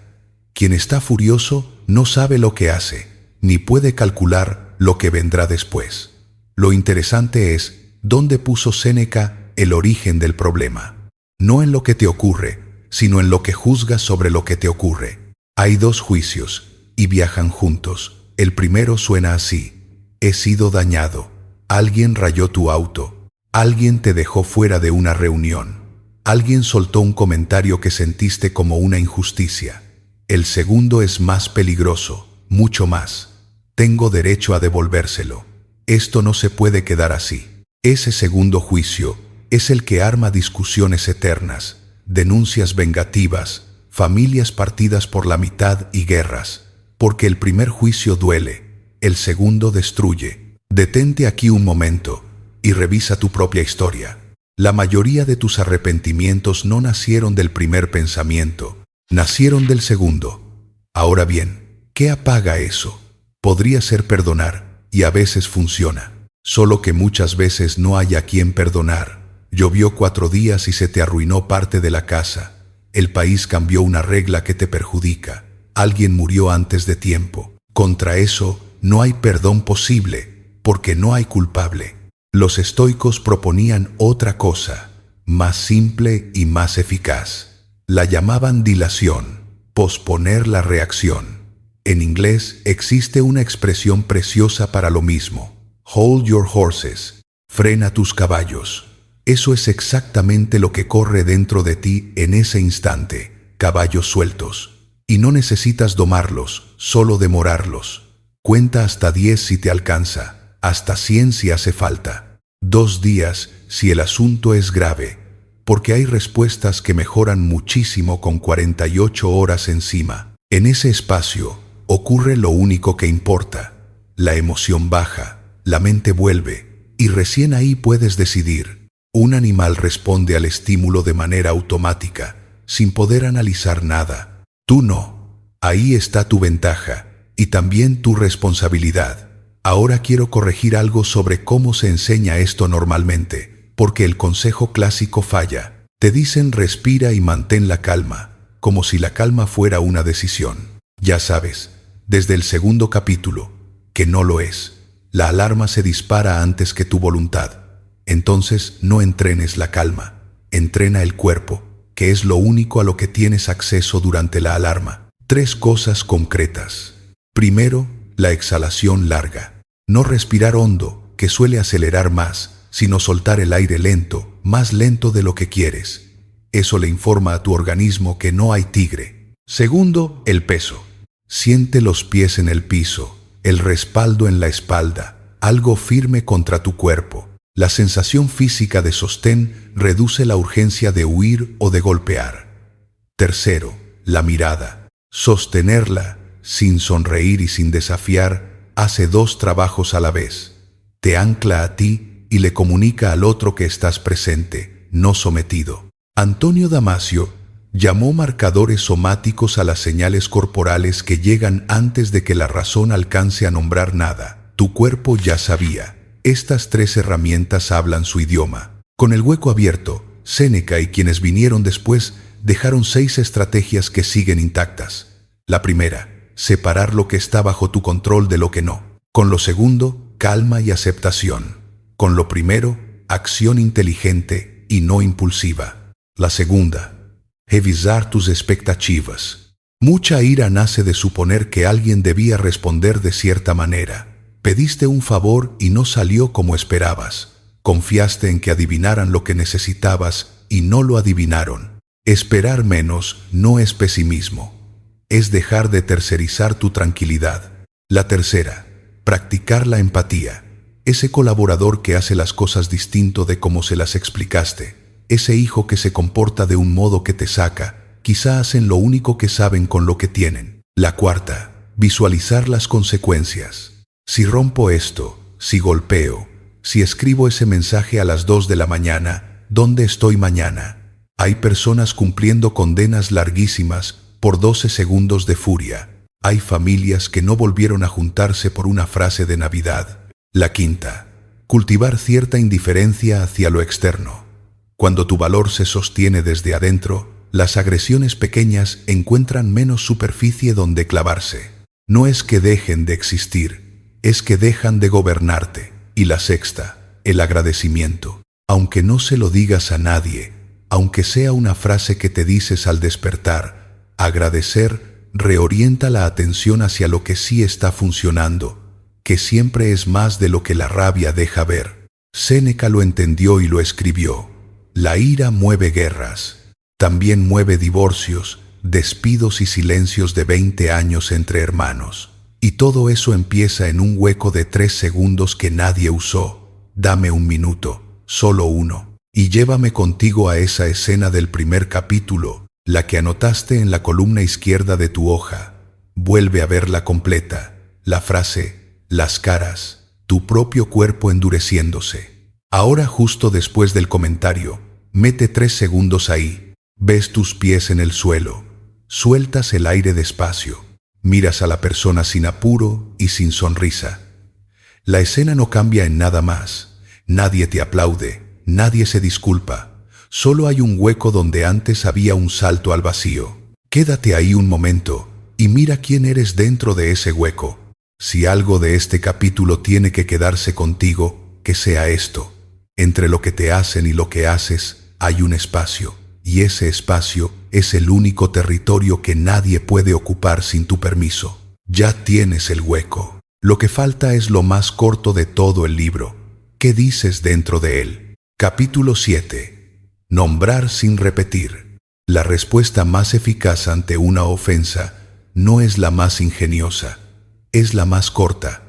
Quien está furioso no sabe lo que hace, ni puede calcular lo que vendrá después. Lo interesante es dónde puso Séneca el origen del problema. No en lo que te ocurre, sino en lo que juzgas sobre lo que te ocurre. Hay 2 juicios, y viajan juntos. El primero suena así: he sido dañado. Alguien rayó tu auto. Alguien te dejó fuera de una reunión. Alguien soltó un comentario que sentiste como una injusticia. El segundo es más peligroso, mucho más. Tengo derecho a devolvérselo. Esto no se puede quedar así. Ese segundo juicio es el que arma discusiones eternas, denuncias vengativas, familias partidas por la mitad y guerras. Porque el primer juicio duele, el segundo destruye. Detente aquí un momento y revisa tu propia historia. La mayoría de tus arrepentimientos no nacieron del primer pensamiento, nacieron del segundo. Ahora bien, ¿qué apaga eso? Podría ser perdonar, y a veces funciona. Solo que muchas veces no hay a quien perdonar. Llovió 4 días y se te arruinó parte de la casa. El país cambió una regla que te perjudica. Alguien murió antes de tiempo. Contra eso no hay perdón posible, porque no hay culpable. Los estoicos proponían otra cosa, más simple y más eficaz. La llamaban dilación, posponer la reacción. En inglés existe una expresión preciosa para lo mismo. Hold your horses, frena tus caballos. Eso es exactamente lo que corre dentro de ti en ese instante, caballos sueltos. Y no necesitas domarlos, solo demorarlos. Cuenta hasta 10 si te alcanza, hasta 100 si hace falta. 2 días si el asunto es grave, porque hay respuestas que mejoran muchísimo con 48 horas encima. En ese espacio ocurre lo único que importa. La emoción baja, la mente vuelve, y recién ahí puedes decidir. Un animal responde al estímulo de manera automática, sin poder analizar nada. Tú no. Ahí está tu ventaja y también tu responsabilidad. Ahora quiero corregir algo sobre cómo se enseña esto normalmente, porque el consejo clásico falla. Te dicen respira y mantén la calma, como si la calma fuera una decisión. Ya sabes, desde el segundo capítulo, que no lo es. La alarma se dispara antes que tu voluntad. Entonces no entrenes la calma, entrena el cuerpo, que es lo único a lo que tienes acceso durante la alarma. 3 cosas concretas. Primero, la exhalación larga. No respirar hondo, que suele acelerar más, sino soltar el aire lento, más lento de lo que quieres. Eso le informa a tu organismo que no hay tigre. Segundo, el peso. Siente los pies en el piso, el respaldo en la espalda, algo firme contra tu cuerpo. La sensación física de sostén reduce la urgencia de huir o de golpear. Tercero, la mirada. Sostenerla, sin sonreír y sin desafiar, hace 2 trabajos a la vez. Te ancla a ti y le comunica al otro que estás presente, no sometido. Antonio Damasio llamó marcadores somáticos a las señales corporales que llegan antes de que la razón alcance a nombrar nada. Tu cuerpo ya sabía. Estas 3 herramientas hablan su idioma. Con el hueco abierto, Séneca y quienes vinieron después dejaron 6 estrategias que siguen intactas. La primera, separar lo que está bajo tu control de lo que no. Con lo segundo, calma y aceptación. Con lo primero, acción inteligente y no impulsiva. La segunda, revisar tus expectativas. Mucha ira nace de suponer que alguien debía responder de cierta manera. Pediste un favor y no salió como esperabas. Confiaste en que adivinaran lo que necesitabas y no lo adivinaron. Esperar menos no es pesimismo. Es dejar de tercerizar tu tranquilidad. La tercera, practicar la empatía. Ese colaborador que hace las cosas distinto de como se las explicaste. Ese hijo que se comporta de un modo que te saca. Quizá hacen lo único que saben con lo que tienen. La cuarta, visualizar las consecuencias. Si rompo esto, si golpeo, si escribo ese mensaje a las 2 de la mañana, ¿dónde estoy mañana? Hay personas cumpliendo condenas larguísimas por 12 segundos de furia. Hay familias que no volvieron a juntarse por una frase de Navidad. La quinta, cultivar cierta indiferencia hacia lo externo. Cuando tu valor se sostiene desde adentro, las agresiones pequeñas encuentran menos superficie donde clavarse. No es que dejen de existir, es que dejan de gobernarte. Y la sexta, el agradecimiento. Aunque no se lo digas a nadie, aunque sea una frase que te dices al despertar, agradecer reorienta la atención hacia lo que sí está funcionando, que siempre es más de lo que la rabia deja ver. Séneca lo entendió y lo escribió. La ira mueve guerras, también mueve divorcios, despidos y silencios de 20 años entre hermanos. Y todo eso empieza en un hueco de 3 segundos que nadie usó. Dame un minuto, solo uno, y llévame contigo a esa escena del primer capítulo, la que anotaste en la columna izquierda de tu hoja. Vuelve a verla completa. La frase, las caras, tu propio cuerpo endureciéndose. Ahora, justo después del comentario, mete 3 segundos ahí. Ves tus pies en el suelo. Sueltas el aire despacio. Miras a la persona sin apuro y sin sonrisa. La escena no cambia en nada más. Nadie te aplaude, nadie se disculpa. Solo hay un hueco donde antes había un salto al vacío. Quédate ahí un momento y mira quién eres dentro de ese hueco. Si algo de este capítulo tiene que quedarse contigo, que sea esto. Entre lo que te hacen y lo que haces hay un espacio, y ese espacio es el único territorio que nadie puede ocupar sin tu permiso. Ya tienes el hueco. Lo que falta es lo más corto de todo el libro. ¿Qué dices dentro de él? Capítulo 7. Nombrar sin repetir. La respuesta más eficaz ante una ofensa no es la más ingeniosa, es la más corta.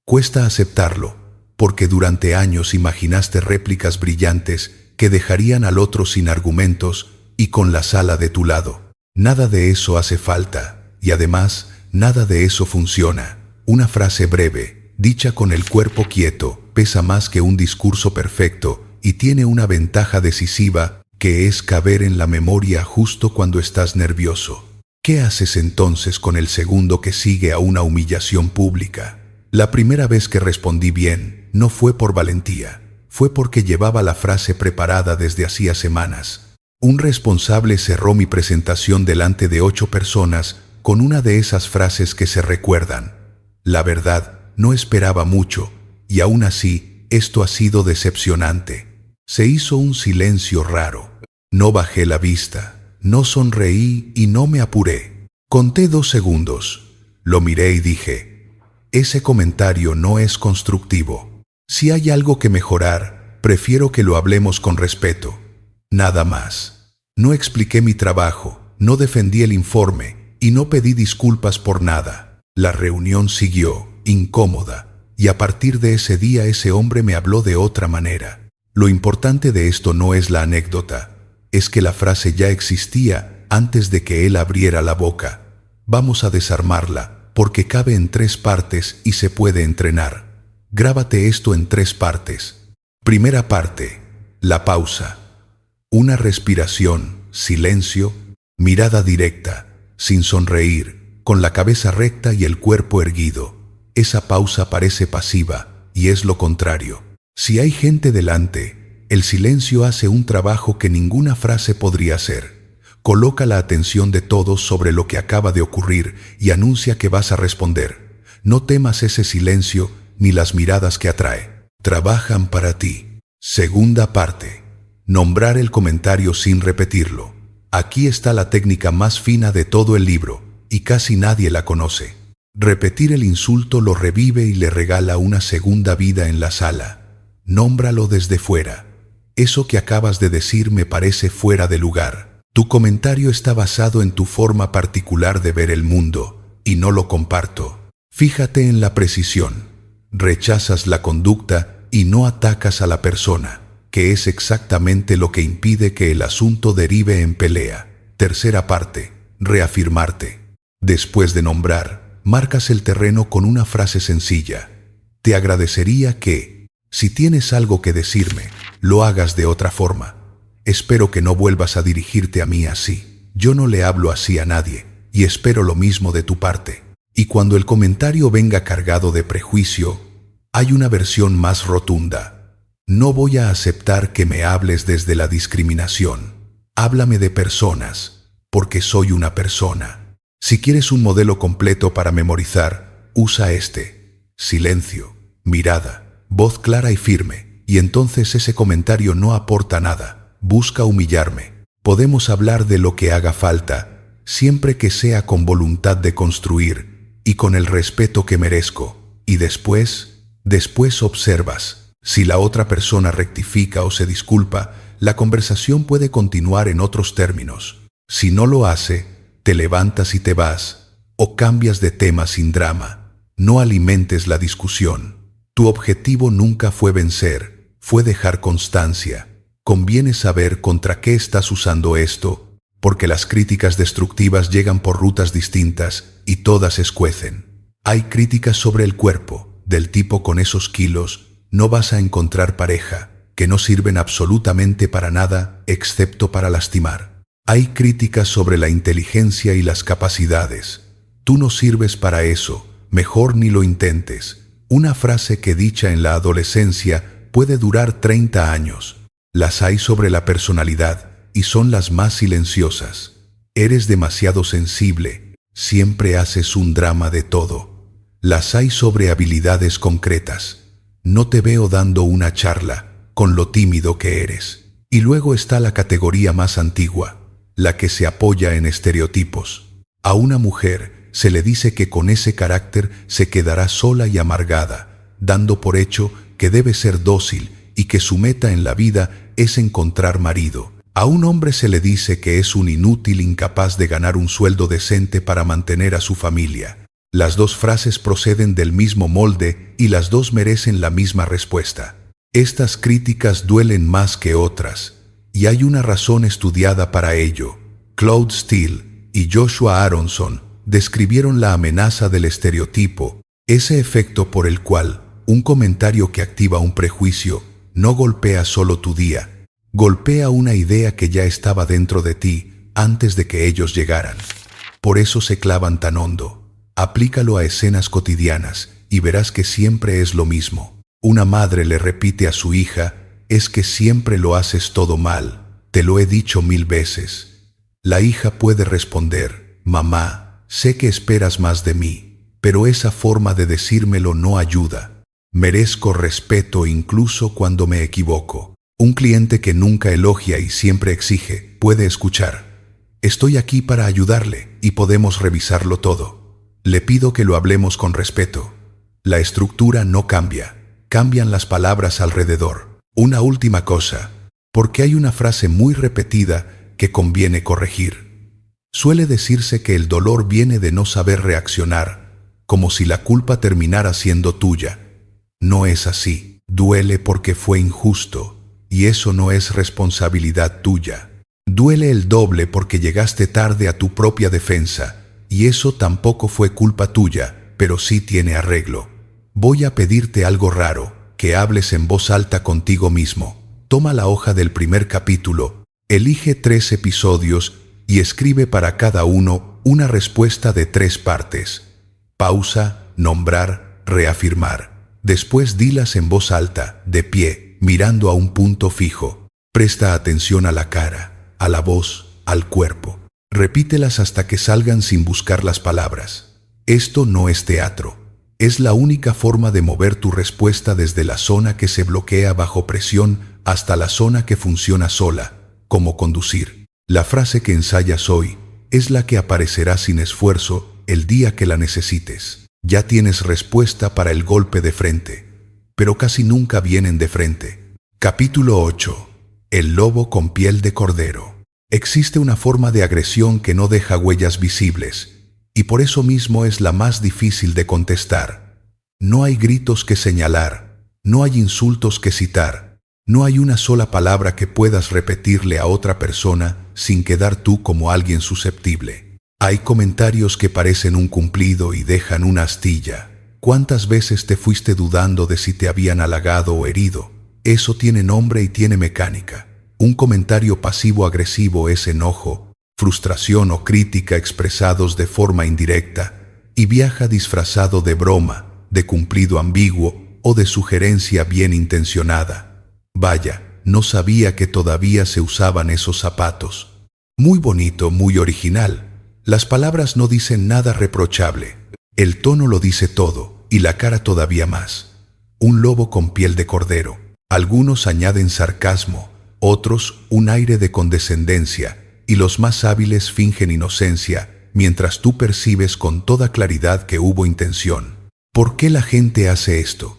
Cuesta aceptarlo, porque durante años imaginaste réplicas brillantes que dejarían al otro sin argumentos y con la sala de tu lado. Nada de eso hace falta, y además, nada de eso funciona. Una frase breve, dicha con el cuerpo quieto, pesa más que un discurso perfecto y tiene una ventaja decisiva que es caber en la memoria justo cuando estás nervioso. ¿Qué haces entonces con el segundo que sigue a una humillación pública? La primera vez que respondí bien no fue por valentía, fue porque llevaba la frase preparada desde hacía semanas. Un responsable cerró mi presentación delante de 8 personas con una de esas frases que se recuerdan. La verdad, no esperaba mucho, y aún así, esto ha sido decepcionante. Se hizo un silencio raro. No bajé la vista, no sonreí y no me apuré. Conté 2 segundos. Lo miré y dije, ese comentario no es constructivo. Si hay algo que mejorar, prefiero que lo hablemos con respeto. Nada más. No expliqué mi trabajo, no defendí el informe y no pedí disculpas por nada. La reunión siguió, incómoda, y a partir de ese día ese hombre me habló de otra manera. Lo importante de esto no es la anécdota, es que la frase ya existía antes de que él abriera la boca. Vamos a desarmarla, porque cabe en 3 partes y se puede entrenar. Grábate esto en 3 partes. Primera parte, la pausa. Una respiración, silencio, mirada directa, sin sonreír, con la cabeza recta y el cuerpo erguido. Esa pausa parece pasiva y es lo contrario. Si hay gente delante, el silencio hace un trabajo que ninguna frase podría hacer. Coloca la atención de todos sobre lo que acaba de ocurrir y anuncia que vas a responder. No temas ese silencio ni las miradas que atrae. Trabajan para ti. Segunda parte. Nombrar el comentario sin repetirlo. Aquí está la técnica más fina de todo el libro, y casi nadie la conoce. Repetir el insulto lo revive y le regala una segunda vida en la sala. Nómbralo desde fuera. Eso que acabas de decir me parece fuera de lugar. Tu comentario está basado en tu forma particular de ver el mundo, y no lo comparto. Fíjate en la precisión. Rechazas la conducta y no atacas a la persona, que es exactamente lo que impide que el asunto derive en pelea. Tercera parte, reafirmarte. Después de nombrar, marcas el terreno con una frase sencilla. Te agradecería que, si tienes algo que decirme, lo hagas de otra forma. Espero que no vuelvas a dirigirte a mí así. Yo no le hablo así a nadie, y espero lo mismo de tu parte. Y cuando el comentario venga cargado de prejuicio, hay una versión más rotunda. No voy a aceptar que me hables desde la discriminación. Háblame de personas, porque soy una persona. Si quieres un modelo completo para memorizar, usa este. Silencio, mirada, voz clara y firme, y entonces ese comentario no aporta nada. Busca humillarme. Podemos hablar de lo que haga falta, siempre que sea con voluntad de construir y con el respeto que merezco. Y después observas. Si la otra persona rectifica o se disculpa, la conversación puede continuar en otros términos. Si no lo hace, te levantas y te vas, o cambias de tema sin drama. No alimentes la discusión. Tu objetivo nunca fue vencer, fue dejar constancia. Conviene saber contra qué estás usando esto, porque las críticas destructivas llegan por rutas distintas y todas escuecen. Hay críticas sobre el cuerpo, del tipo con esos kilos, no vas a encontrar pareja, que no sirven absolutamente para nada, excepto para lastimar. Hay críticas sobre la inteligencia y las capacidades. Tú no sirves para eso, mejor ni lo intentes. Una frase que dicha en la adolescencia puede durar 30 años. Las hay sobre la personalidad y son las más silenciosas. Eres demasiado sensible, siempre haces un drama de todo. Las hay sobre habilidades concretas. No te veo dando una charla, con lo tímido que eres. Y luego está la categoría más antigua, la que se apoya en estereotipos. A una mujer se le dice que con ese carácter se quedará sola y amargada, dando por hecho que debe ser dócil y que su meta en la vida es encontrar marido. A un hombre se le dice que es un inútil incapaz de ganar un sueldo decente para mantener a su familia. Las dos frases proceden del mismo molde y las dos merecen la misma respuesta. Estas críticas duelen más que otras, y hay una razón estudiada para ello. Claude Steele y Joshua Aronson describieron la amenaza del estereotipo, ese efecto por el cual un comentario que activa un prejuicio no golpea solo tu día, Golpea una idea que ya estaba dentro de ti antes de que ellos llegaran. Por eso se clavan tan hondo. Aplícalo a escenas cotidianas y verás que siempre es lo mismo. Una madre le repite a su hija: es que siempre lo haces todo mal, te lo he dicho 1000 veces. La hija puede responder: mamá, sé que esperas más de mí, pero esa forma de decírmelo no ayuda. Merezco respeto incluso cuando me equivoco. Un cliente que nunca elogia y siempre exige puede escuchar: estoy aquí para ayudarle y podemos revisarlo todo. Le pido que lo hablemos con respeto. La estructura no cambia, cambian las palabras alrededor. Una última cosa, porque hay una frase muy repetida que conviene corregir. Suele decirse que el dolor viene de no saber reaccionar, como si la culpa terminara siendo tuya. No es así. Duele porque fue injusto, y eso no es responsabilidad tuya. Duele el doble porque llegaste tarde a tu propia defensa, y eso tampoco fue culpa tuya, pero sí tiene arreglo. Voy a pedirte algo raro, que hables en voz alta contigo mismo. Toma la hoja del primer capítulo, elige 3 episodios y escribe para cada uno una respuesta de 3 partes. Pausa, nombrar, reafirmar. Después dilas en voz alta, de pie, mirando a un punto fijo. Presta atención a la cara, a la voz, al cuerpo. Repítelas hasta que salgan sin buscar las palabras. Esto no es teatro. Es la única forma de mover tu respuesta desde la zona que se bloquea bajo presión hasta la zona que funciona sola, como conducir. La frase que ensayas hoy es la que aparecerá sin esfuerzo el día que la necesites. Ya tienes respuesta para el golpe de frente, pero casi nunca vienen de frente. Capítulo 8. El lobo con piel de cordero. Existe una forma de agresión que no deja huellas visibles, y por eso mismo es la más difícil de contestar. No hay gritos que señalar, no hay insultos que citar, no hay una sola palabra que puedas repetirle a otra persona sin quedar tú como alguien susceptible. Hay comentarios que parecen un cumplido y dejan una astilla. ¿Cuántas veces te fuiste dudando de si te habían halagado o herido? Eso tiene nombre y tiene mecánica. Un comentario pasivo-agresivo es enojo, frustración o crítica expresados de forma indirecta, y viaja disfrazado de broma, de cumplido ambiguo o de sugerencia bien intencionada. Vaya, no sabía que todavía se usaban esos zapatos. Muy bonito, muy original. Las palabras no dicen nada reprochable. El tono lo dice todo, y la cara todavía más. Un lobo con piel de cordero. Algunos añaden sarcasmo, otros un aire de condescendencia, y los más hábiles fingen inocencia, mientras tú percibes con toda claridad que hubo intención. ¿Por qué la gente hace esto?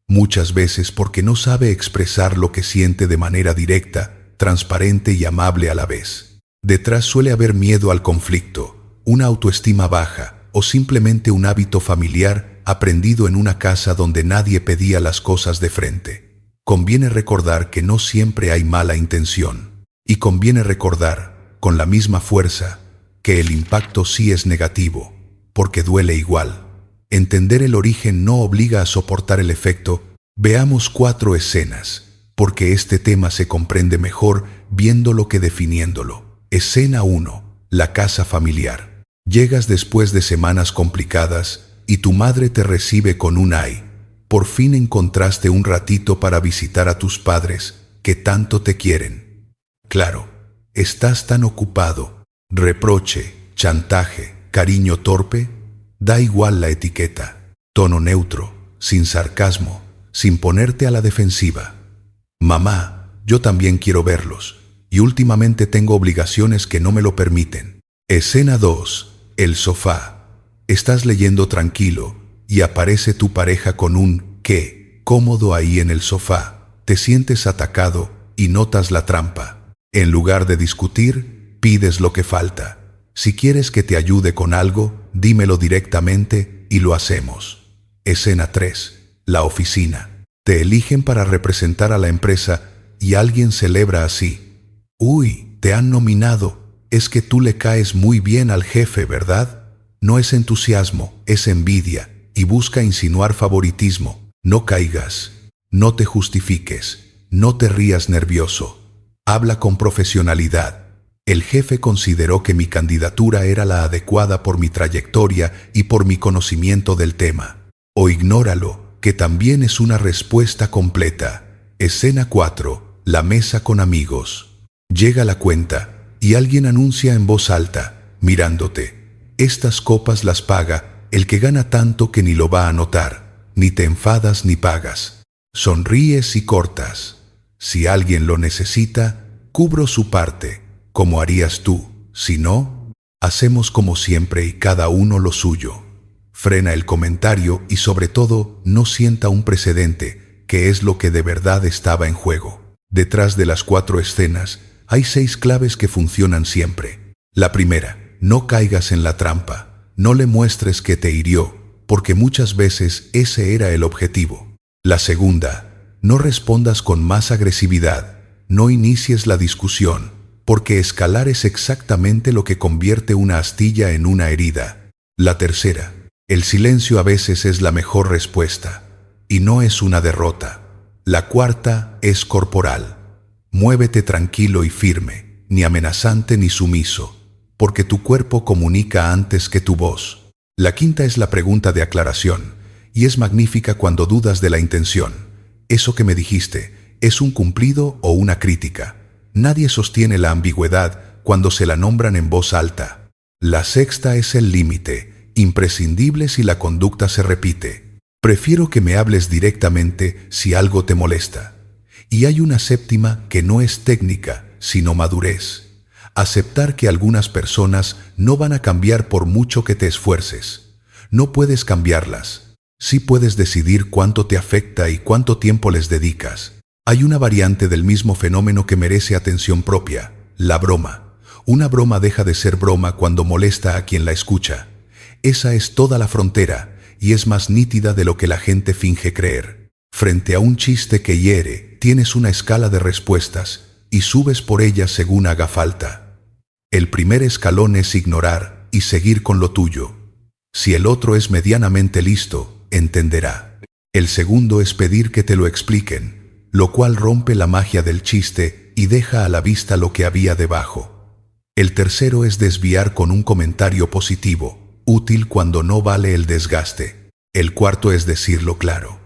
Muchas veces porque no sabe expresar lo que siente de manera directa, transparente y amable a la vez. Detrás suele haber miedo al conflicto, una autoestima baja o simplemente un hábito familiar aprendido en una casa donde nadie pedía las cosas de frente. Conviene recordar que no siempre hay mala intención, y conviene recordar, con la misma fuerza, que el impacto sí es negativo, porque duele igual. Entender el origen no obliga a soportar el efecto. Veamos 4 escenas, porque este tema se comprende mejor viéndolo que definiéndolo. Escena 1. La casa familiar. Llegas después de semanas complicadas y tu madre te recibe con un ay. Por fin encontraste un ratito para visitar a tus padres, que tanto te quieren. Claro, estás tan ocupado. Reproche, chantaje, cariño torpe. Da igual la etiqueta. Tono neutro, sin sarcasmo, sin ponerte a la defensiva. Mamá, yo también quiero verlos, y últimamente tengo obligaciones que no me lo permiten. Escena 2. El sofá. Estás leyendo tranquilo, y aparece tu pareja con un «¿qué?» cómodo ahí en el sofá. Te sientes atacado y notas la trampa. En lugar de discutir, pides lo que falta. Si quieres que te ayude con algo, dímelo directamente y lo hacemos. Escena 3. La oficina. Te eligen para representar a la empresa y alguien celebra así. «Uy, te han nominado. Es que tú le caes muy bien al jefe, ¿verdad?» No es entusiasmo, es envidia, y busca insinuar favoritismo. No caigas, no te justifiques, no te rías nervioso. Habla con profesionalidad. El jefe consideró que mi candidatura era la adecuada por mi trayectoria y por mi conocimiento del tema. O ignóralo, que también es una respuesta completa. Escena 4. La mesa con amigos. Llega la cuenta y alguien anuncia en voz alta, mirándote: estas copas las paga el que gana tanto que ni lo va a notar. Ni te enfadas ni pagas. Sonríes y cortas. Si alguien lo necesita, cubro su parte, como harías tú. Si no, hacemos como siempre y cada uno lo suyo. Frena el comentario y sobre todo no sienta un precedente, que es lo que de verdad estaba en juego. Detrás de las 4 escenas hay 6 claves que funcionan siempre. La primera: no caigas en la trampa. No le muestres que te hirió, porque muchas veces ese era el objetivo. La segunda: no respondas con más agresividad. No inicies la discusión, porque escalar es exactamente lo que convierte una astilla en una herida. La tercera: el silencio a veces es la mejor respuesta, y no es una derrota. La cuarta es corporal. Muévete tranquilo y firme, ni amenazante ni sumiso, porque tu cuerpo comunica antes que tu voz. La quinta es la pregunta de aclaración, y es magnífica cuando dudas de la intención. ¿Eso que me dijiste es un cumplido o una crítica? Nadie sostiene la ambigüedad cuando se la nombran en voz alta. La sexta es el límite, imprescindible si la conducta se repite. Prefiero que me hables directamente si algo te molesta. Y hay una séptima que no es técnica, sino madurez. Aceptar que algunas personas no van a cambiar por mucho que te esfuerces. No puedes cambiarlas. Sí puedes decidir cuánto te afecta y cuánto tiempo les dedicas. Hay una variante del mismo fenómeno que merece atención propia: la broma. Una broma deja de ser broma cuando molesta a quien la escucha. Esa es toda la frontera, y es más nítida de lo que la gente finge creer. Frente a un chiste que hiere, tienes una escala de respuestas, y subes por ellas según haga falta. El primer escalón es ignorar y seguir con lo tuyo. Si el otro es medianamente listo, entenderá. El segundo es pedir que te lo expliquen, lo cual rompe la magia del chiste y deja a la vista lo que había debajo. El tercero es desviar con un comentario positivo, útil cuando no vale el desgaste. El cuarto es decirlo claro: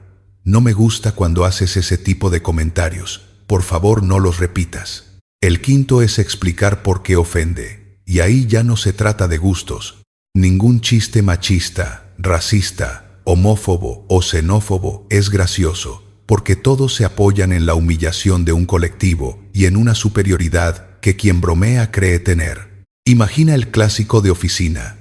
no me gusta cuando haces ese tipo de comentarios, por favor no los repitas. El quinto es explicar por qué ofende, y ahí ya no se trata de gustos. Ningún chiste machista, racista, homófobo o xenófobo es gracioso, porque todos se apoyan en la humillación de un colectivo y en una superioridad que quien bromea cree tener. Imagina el clásico de oficina: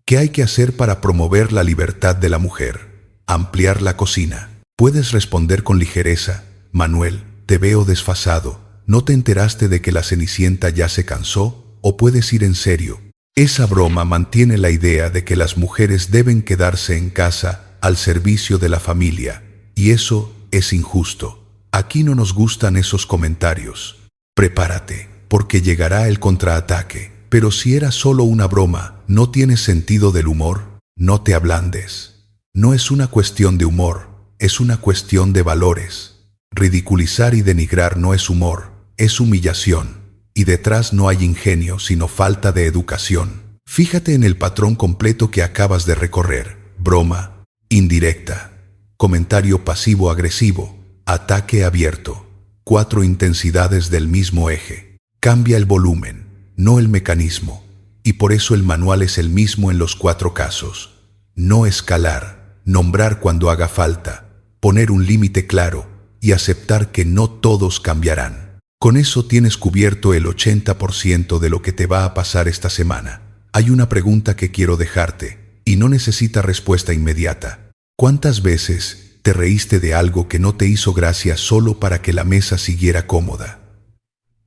¿qué hay que hacer para promover la libertad de la mujer? Ampliar la cocina. Puedes responder con ligereza: Manuel, te veo desfasado. ¿No te enteraste de que la Cenicienta ya se cansó? O puedes ir en serio. Esa broma mantiene la idea de que las mujeres deben quedarse en casa al servicio de la familia, y eso es injusto. Aquí no nos gustan esos comentarios. Prepárate, porque llegará el contraataque. Pero si era solo una broma, ¿no tienes sentido del humor? No te ablandes. No es una cuestión de humor, es una cuestión de valores. Ridiculizar y denigrar no es humor, es humillación. Y detrás no hay ingenio, sino falta de educación. Fíjate en el patrón completo que acabas de recorrer: broma, indirecta, comentario pasivo-agresivo, ataque abierto. 4 intensidades del mismo eje. Cambia el volumen, no el mecanismo. Y por eso el manual es el mismo en los 4 casos. No escalar, nombrar cuando haga falta, poner un límite claro y aceptar que no todos cambiarán. Con eso tienes cubierto el 80% de lo que te va a pasar esta semana. Hay una pregunta que quiero dejarte, y no necesita respuesta inmediata. ¿Cuántas veces te reíste de algo que no te hizo gracia solo para que la mesa siguiera cómoda?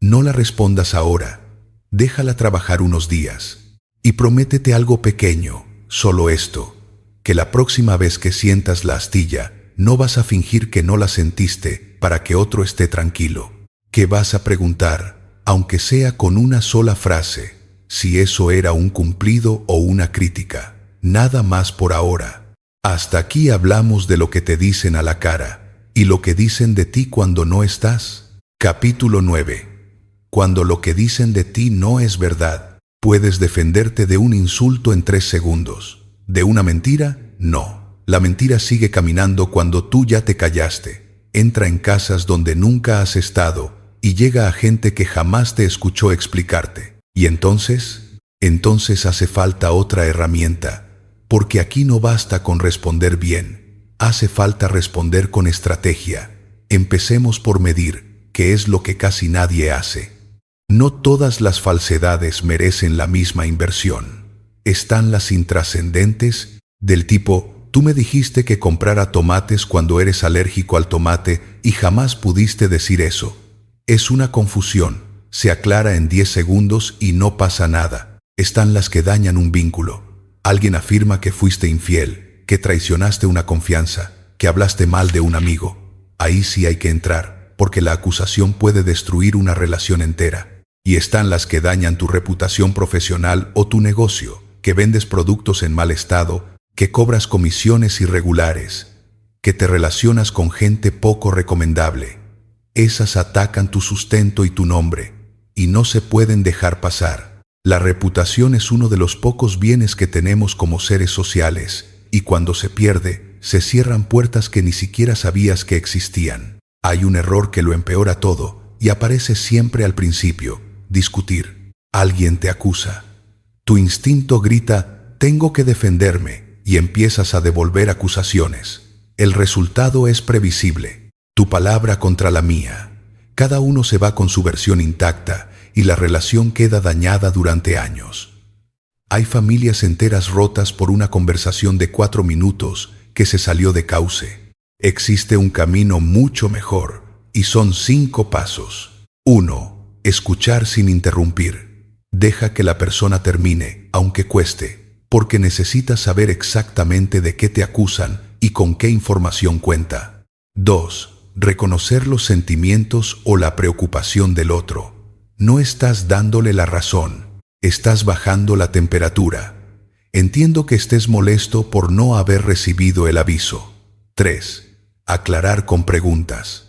No la respondas ahora. Déjala trabajar unos días. Y prométete algo pequeño, solo esto: que la próxima vez que sientas la astilla, no vas a fingir que no la sentiste para que otro esté tranquilo. Que vas a preguntar, aunque sea con una sola frase, si eso era un cumplido o una crítica. Nada más por ahora. Hasta aquí hablamos de lo que te dicen a la cara y lo que dicen de ti cuando no estás. Capítulo 9. cuando lo que dicen de ti no es verdad. Puedes defenderte de un insulto en 3 segundos. ¿De una mentira? No. La mentira sigue caminando cuando tú ya te callaste. Entra en casas donde nunca has estado y llega a gente que jamás te escuchó explicarte. ¿Y entonces? Entonces hace falta otra herramienta, porque aquí no basta con responder bien. Hace falta responder con estrategia. Empecemos por medir, que es lo que casi nadie hace. No todas las falsedades merecen la misma inversión. Están las intrascendentes, del tipo, tú me dijiste que comprara tomates cuando eres alérgico al tomate y jamás pudiste decir eso. Es una confusión, se aclara en 10 segundos y no pasa nada. Están las que dañan un vínculo. Alguien afirma que fuiste infiel, que traicionaste una confianza, que hablaste mal de un amigo. Ahí sí hay que entrar, porque la acusación puede destruir una relación entera. Y están las que dañan tu reputación profesional o tu negocio, que vendes productos en mal estado, que cobras comisiones irregulares, que te relacionas con gente poco recomendable. Esas atacan tu sustento y tu nombre, y no se pueden dejar pasar. La reputación es uno de los pocos bienes que tenemos como seres sociales, y cuando se pierde, se cierran puertas que ni siquiera sabías que existían. Hay un error que lo empeora todo, y aparece siempre al principio. Discutir. Alguien te acusa. Tu instinto grita, tengo que defenderme, y empiezas a devolver acusaciones. El resultado es previsible. Tu palabra contra la mía. Cada uno se va con su versión intacta, y la relación queda dañada durante años. Hay familias enteras rotas por una conversación de 4 minutos que se salió de cauce. Existe un camino mucho mejor, y son 5 pasos. 1. Escuchar sin interrumpir. Deja que la persona termine, aunque cueste, porque necesitas saber exactamente de qué te acusan y con qué información cuenta. 2. Reconocer los sentimientos o la preocupación del otro. No estás dándole la razón, estás bajando la temperatura. Entiendo que estés molesto por no haber recibido el aviso. 3. Aclarar con preguntas.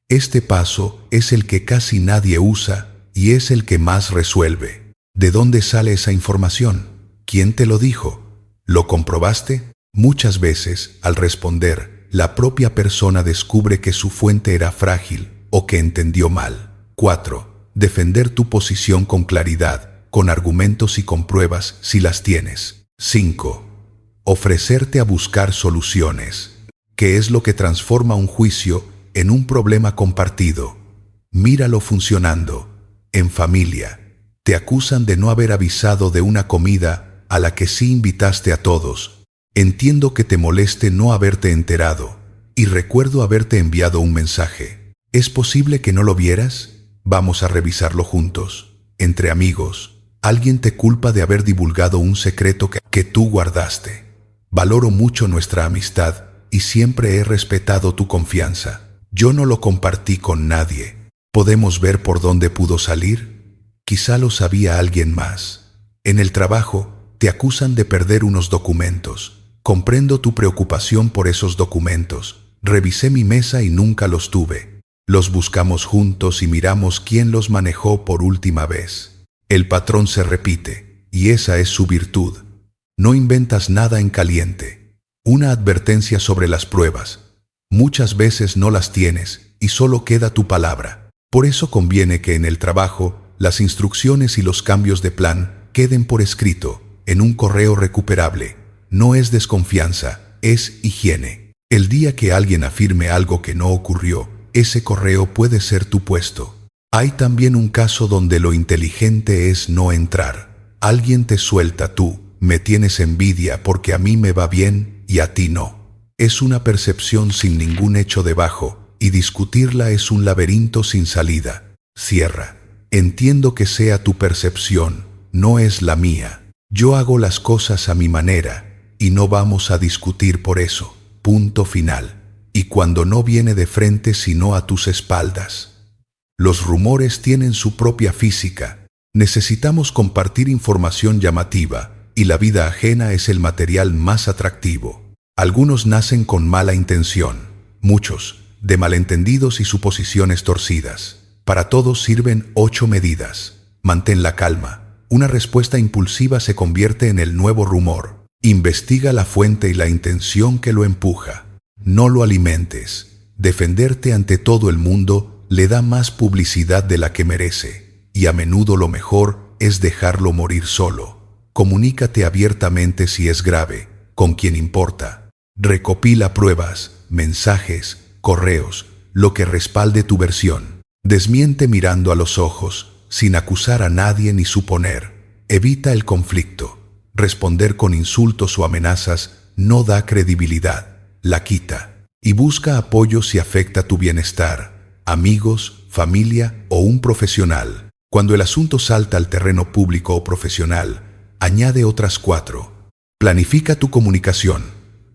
Este paso es el que casi nadie usa y es el que más resuelve. ¿De dónde sale esa información? ¿Quién te lo dijo? ¿Lo comprobaste? Muchas veces, al responder, la propia persona descubre que su fuente era frágil o que entendió mal. 4. Defender tu posición con claridad, con argumentos y con pruebas si las tienes. 5. Ofrecerte a buscar soluciones. ¿Qué es lo que transforma un juicio en un problema compartido? Míralo funcionando. En familia, te acusan de no haber avisado de una comida a la que sí invitaste a todos. Entiendo que te moleste no haberte enterado, y recuerdo haberte enviado un mensaje. ¿Es posible que no lo vieras? Vamos a revisarlo juntos. Entre amigos, alguien te culpa de haber divulgado un secreto que tú guardaste. Valoro mucho nuestra amistad y siempre he respetado tu confianza. Yo no lo compartí con nadie. ¿Podemos ver por dónde pudo salir? Quizá lo sabía alguien más. En el trabajo, te acusan de perder unos documentos. Comprendo tu preocupación por esos documentos. Revisé mi mesa y nunca los tuve. Los buscamos juntos y miramos quién los manejó por última vez. El patrón se repite, y esa es su virtud. No inventas nada en caliente. Una advertencia sobre las pruebas. Muchas veces no las tienes y solo queda tu palabra. Por eso conviene que en el trabajo las instrucciones y los cambios de plan queden por escrito, en un correo recuperable. No es desconfianza, es higiene. El día que alguien afirme algo que no ocurrió, ese correo puede ser tu puesto. Hay también un caso donde lo inteligente es no entrar. Alguien te suelta, tú me tienes envidia porque a mí me va bien y a ti no. Es una percepción sin ningún hecho debajo, y discutirla es un laberinto sin salida. Cierra. Entiendo que sea tu percepción, no es la mía. Yo hago las cosas a mi manera, y no vamos a discutir por eso. Punto final. Y cuando no viene de frente sino a tus espaldas. Los rumores tienen su propia física. Necesitamos compartir información llamativa, y la vida ajena es el material más atractivo. Algunos nacen con mala intención, muchos de malentendidos y suposiciones torcidas. Para todos sirven 8 medidas. Mantén la calma. Una respuesta impulsiva se convierte en el nuevo rumor. Investiga la fuente y la intención que lo empuja. No lo alimentes. Defenderte ante todo el mundo le da más publicidad de la que merece, y a menudo lo mejor es dejarlo morir solo. Comunícate abiertamente si es grave, con quien importa. Recopila pruebas, mensajes, correos, lo que respalde tu versión. Desmiente mirando a los ojos, sin acusar a nadie ni suponer. Evita el conflicto. Responder con insultos o amenazas no da credibilidad, la quita. Y busca apoyo si afecta tu bienestar, amigos, familia o un profesional. Cuando el asunto salta al terreno público o profesional, añade otras 4. Planifica tu comunicación.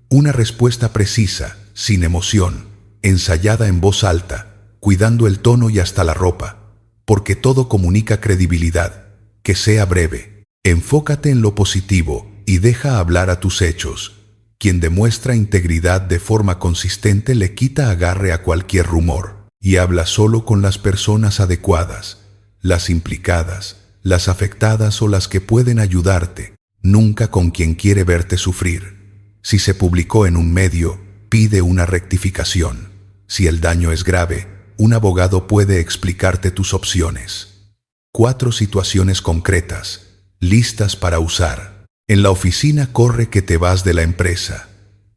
Una respuesta precisa, sin emoción, ensayada en voz alta, cuidando el tono y hasta la ropa, porque todo comunica credibilidad. Que sea breve. Enfócate en lo positivo y deja hablar a tus hechos. Quien demuestra integridad de forma consistente le quita agarre a cualquier rumor y habla solo con las personas adecuadas, las implicadas, las afectadas o las que pueden ayudarte, nunca con quien quiere verte sufrir. Si se publicó en un medio, pide una rectificación. Si el daño es grave, un abogado puede explicarte tus opciones. 4 situaciones concretas, listas para usar. En la oficina corre que te vas de la empresa.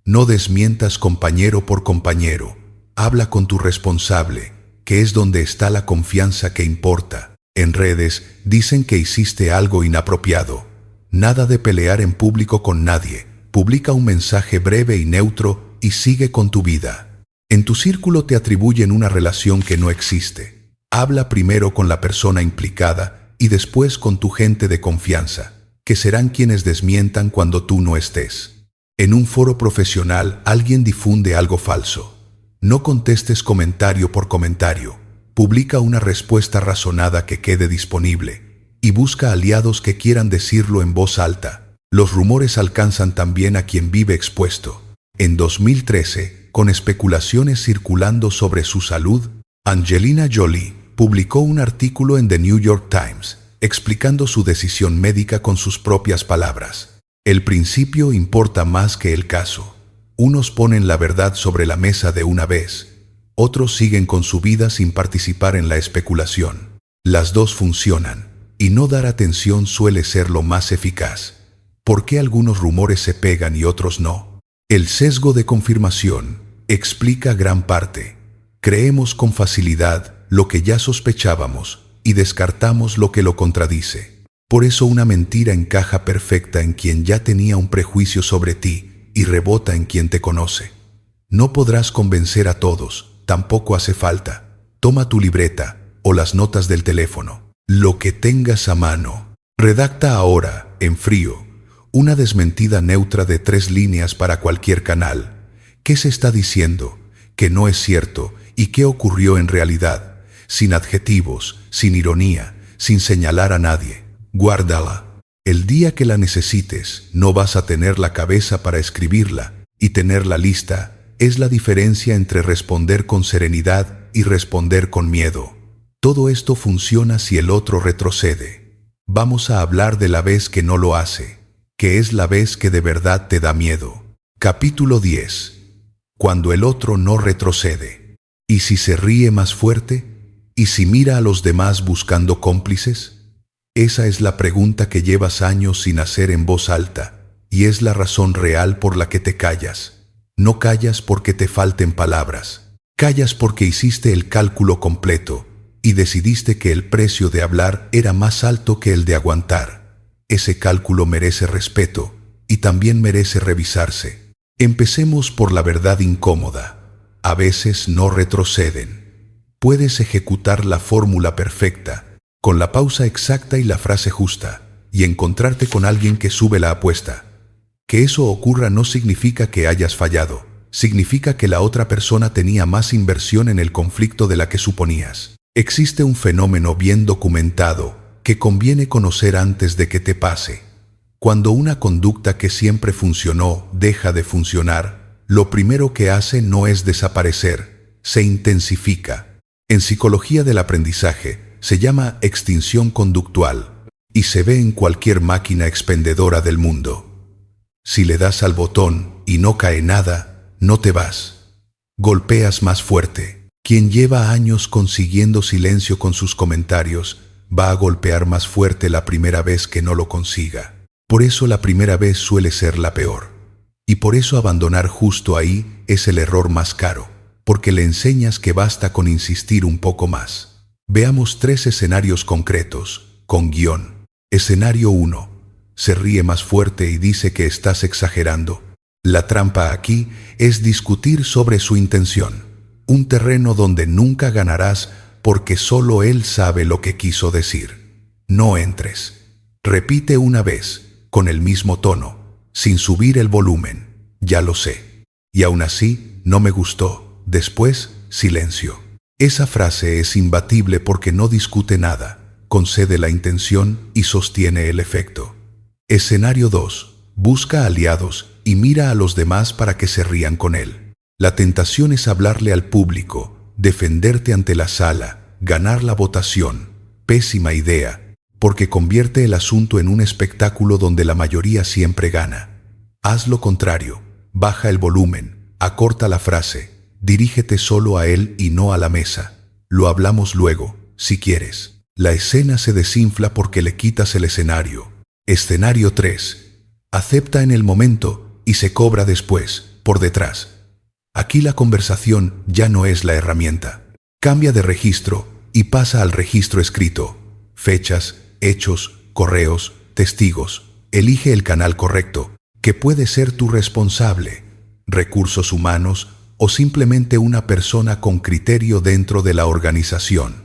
No desmientas compañero por compañero. Habla con tu responsable, que es donde está la confianza que importa. En redes dicen que hiciste algo inapropiado. Nada de pelear en público con nadie. Publica un mensaje breve y neutro y sigue con tu vida. En tu círculo te atribuyen una relación que no existe. Habla primero con la persona implicada y después con tu gente de confianza, que serán quienes desmientan cuando tú no estés. En un foro profesional alguien difunde algo falso. No contestes comentario por comentario. Publica una respuesta razonada que quede disponible y busca aliados que quieran decirlo en voz alta. Los rumores alcanzan también a quien vive expuesto. En 2013, con especulaciones circulando sobre su salud, Angelina Jolie publicó un artículo en The New York Times explicando su decisión médica con sus propias palabras. El principio importa más que el caso. Unos ponen la verdad sobre la mesa de una vez, otros siguen con su vida sin participar en la especulación. Las dos funcionan, y no dar atención suele ser lo más eficaz. ¿Por qué algunos rumores se pegan y otros no? El sesgo de confirmación explica gran parte. Creemos con facilidad lo que ya sospechábamos, y descartamos lo que lo contradice. Por eso una mentira encaja perfecta en quien ya tenía un prejuicio sobre ti y rebota en quien te conoce. No podrás convencer a todos, tampoco hace falta. Toma tu libreta o las notas del teléfono, lo que tengas a mano. Redacta ahora, en frío, una desmentida neutra de 3 líneas para cualquier canal. ¿Qué se está diciendo? ¿Qué no es cierto? ¿Y qué ocurrió en realidad? Sin adjetivos, sin ironía, sin señalar a nadie. Guárdala. El día que la necesites, no vas a tener la cabeza para escribirla, y tenerla lista es la diferencia entre responder con serenidad y responder con miedo. Todo esto funciona si el otro retrocede. Vamos a hablar de la vez que no lo hace, que es la vez que de verdad te da miedo. Capítulo 10. Cuando el otro no retrocede. ¿Y si se ríe más fuerte? ¿Y si mira a los demás buscando cómplices? Esa es la pregunta que llevas años sin hacer en voz alta, y es la razón real por la que te callas. No callas porque te falten palabras. Callas porque hiciste el cálculo completo y decidiste que el precio de hablar era más alto que el de aguantar. Ese cálculo merece respeto y también merece revisarse. Empecemos por la verdad incómoda. A veces no retroceden. Puedes ejecutar la fórmula perfecta, con la pausa exacta y la frase justa, y encontrarte con alguien que sube la apuesta. Que eso ocurra no significa que hayas fallado, significa que la otra persona tenía más inversión en el conflicto de la que suponías. Existe un fenómeno bien documentado que conviene conocer antes de que te pase. Cuando una conducta que siempre funcionó deja de funcionar, lo primero que hace no es desaparecer, se intensifica. En psicología del aprendizaje se llama extinción conductual y se ve en cualquier máquina expendedora del mundo. Si le das al botón y no cae nada, no te vas. Golpeas más fuerte. Quien lleva años consiguiendo silencio con sus comentarios va a golpear más fuerte la primera vez que no lo consiga. Por eso la primera vez suele ser la peor. Y por eso abandonar justo ahí es el error más caro, porque le enseñas que basta con insistir un poco más. Veamos 3 escenarios concretos, con guión. Escenario 1. Se ríe más fuerte y dice que estás exagerando. La trampa aquí es discutir sobre su intención. Un terreno donde nunca ganarás porque solo él sabe lo que quiso decir. No entres. Repite una vez, con el mismo tono, sin subir el volumen. Ya lo sé. Y aún así, no me gustó. Después, silencio. Esa frase es imbatible porque no discute nada, concede la intención y sostiene el efecto. Escenario 2. Busca aliados y mira a los demás para que se rían con él. La tentación es hablarle al público, defenderte ante la sala, ganar la votación. Pésima idea, porque convierte el asunto en un espectáculo donde la mayoría siempre gana. Haz lo contrario, baja el volumen, acorta la frase, dirígete solo a él y no a la mesa. Lo hablamos luego, si quieres. La escena se desinfla porque le quitas el escenario. Escenario 3. Acepta en el momento y se cobra después, por detrás. Aquí la conversación ya no es la herramienta. Cambia de registro y pasa al registro escrito. Fechas, hechos, correos, testigos. Elige el canal correcto, que puede ser tu responsable, recursos humanos o simplemente una persona con criterio dentro de la organización.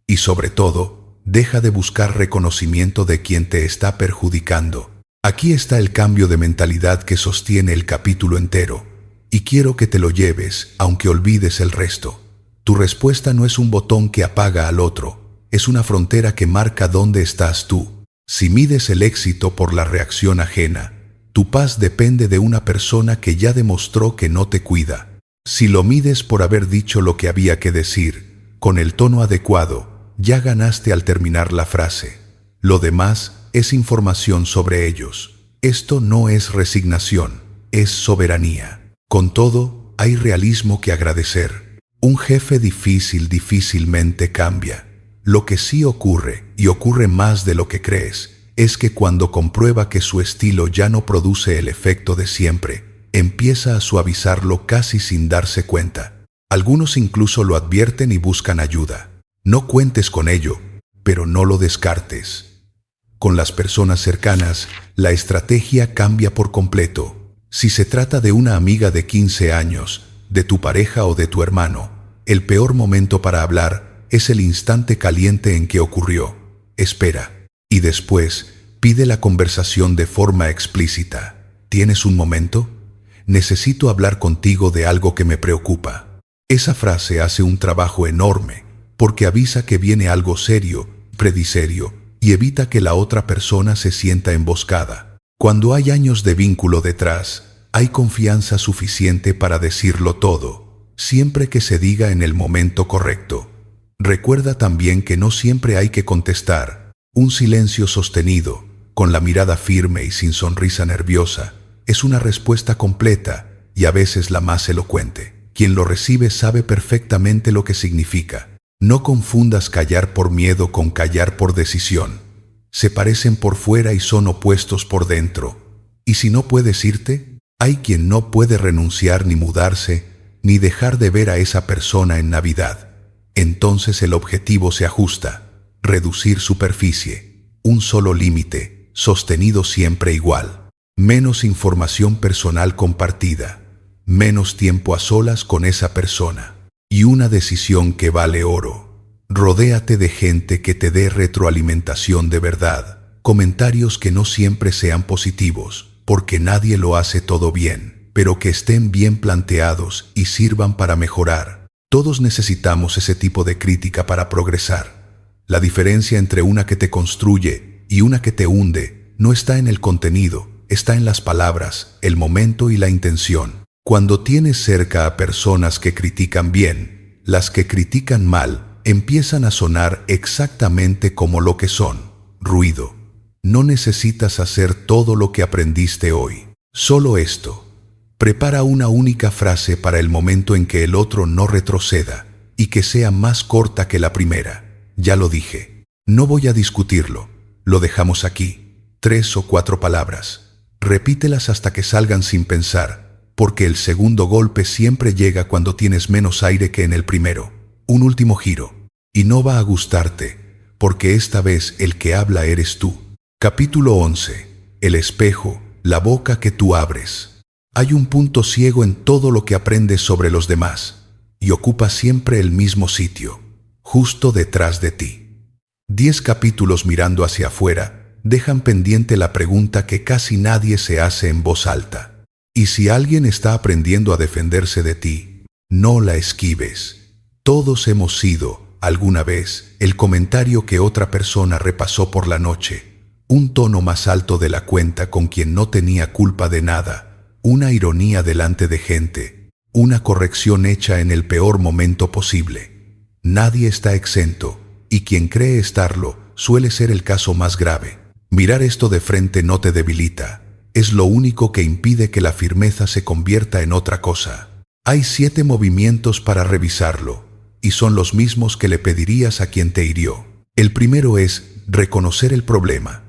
Y sobre todo, deja de buscar reconocimiento de quien te está perjudicando. Aquí está el cambio de mentalidad que sostiene el capítulo entero. Y quiero que te lo lleves, aunque olvides el resto. Tu respuesta no es un botón que apaga al otro, es una frontera que marca dónde estás tú. Si mides el éxito por la reacción ajena, tu paz depende de una persona que ya demostró que no te cuida. Si lo mides por haber dicho lo que había que decir, con el tono adecuado, ya ganaste al terminar la frase. Lo demás es información sobre ellos. Esto no es resignación, es soberanía. Con todo, hay realismo que agradecer. Un jefe difícilmente cambia. Lo que sí ocurre, y ocurre más de lo que crees, es que cuando comprueba que su estilo ya no produce el efecto de siempre, empieza a suavizarlo casi sin darse cuenta. Algunos incluso lo advierten y buscan ayuda. No cuentes con ello, pero no lo descartes. Con las personas cercanas, la estrategia cambia por completo. Si se trata de una amiga de 15 años, de tu pareja o de tu hermano, el peor momento para hablar es el instante caliente en que ocurrió. Espera. Y después, pide la conversación de forma explícita. ¿Tienes un momento? Necesito hablar contigo de algo que me preocupa. Esa frase hace un trabajo enorme, porque avisa que viene algo serio, prediserio, y evita que la otra persona se sienta emboscada. Cuando hay años de vínculo detrás, hay confianza suficiente para decirlo todo, siempre que se diga en el momento correcto. Recuerda también que no siempre hay que contestar. Un silencio sostenido, con la mirada firme y sin sonrisa nerviosa, es una respuesta completa y a veces la más elocuente. Quien lo recibe sabe perfectamente lo que significa. No confundas callar por miedo con callar por decisión. Se parecen por fuera y son opuestos por dentro. Y si no puedes irte, hay quien no puede renunciar ni mudarse, ni dejar de ver a esa persona en Navidad. Entonces el objetivo se ajusta. Reducir superficie. Un solo límite, sostenido siempre igual. Menos información personal compartida. Menos tiempo a solas con esa persona. Y una decisión que vale oro. Rodéate de gente que te dé retroalimentación de verdad. Comentarios que no siempre sean positivos, porque nadie lo hace todo bien, pero que estén bien planteados y sirvan para mejorar. Todos necesitamos ese tipo de crítica para progresar. La diferencia entre una que te construye y una que te hunde no está en el contenido, está en las palabras, el momento y la intención. Cuando tienes cerca a personas que critican bien, las que critican mal empiezan a sonar exactamente como lo que son: ruido. No necesitas hacer todo lo que aprendiste hoy. Solo esto. Prepara una única frase para el momento en que el otro no retroceda y que sea más corta que la primera. Ya lo dije. No voy a discutirlo. Lo dejamos aquí. 3 o 4 palabras. Repítelas hasta que salgan sin pensar, porque el segundo golpe siempre llega cuando tienes menos aire que en el primero. Un último giro. Y no va a gustarte, porque esta vez el que habla eres tú. Capítulo 11. El espejo, la boca que tú abres. Hay un punto ciego en todo lo que aprendes sobre los demás, y ocupa siempre el mismo sitio, justo detrás de ti. 10 capítulos mirando hacia afuera dejan pendiente la pregunta que casi nadie se hace en voz alta. Y si alguien está aprendiendo a defenderse de ti, no la esquives. Todos hemos sido, alguna vez, el comentario que otra persona repasó por la noche, un tono más alto de la cuenta con quien no tenía culpa de nada, una ironía delante de gente, una corrección hecha en el peor momento posible. Nadie está exento, y quien cree estarlo suele ser el caso más grave. Mirar esto de frente no te debilita, es lo único que impide que la firmeza se convierta en otra cosa. Hay 7 movimientos para revisarlo, y son los mismos que le pedirías a quien te hirió. El primero es reconocer el problema.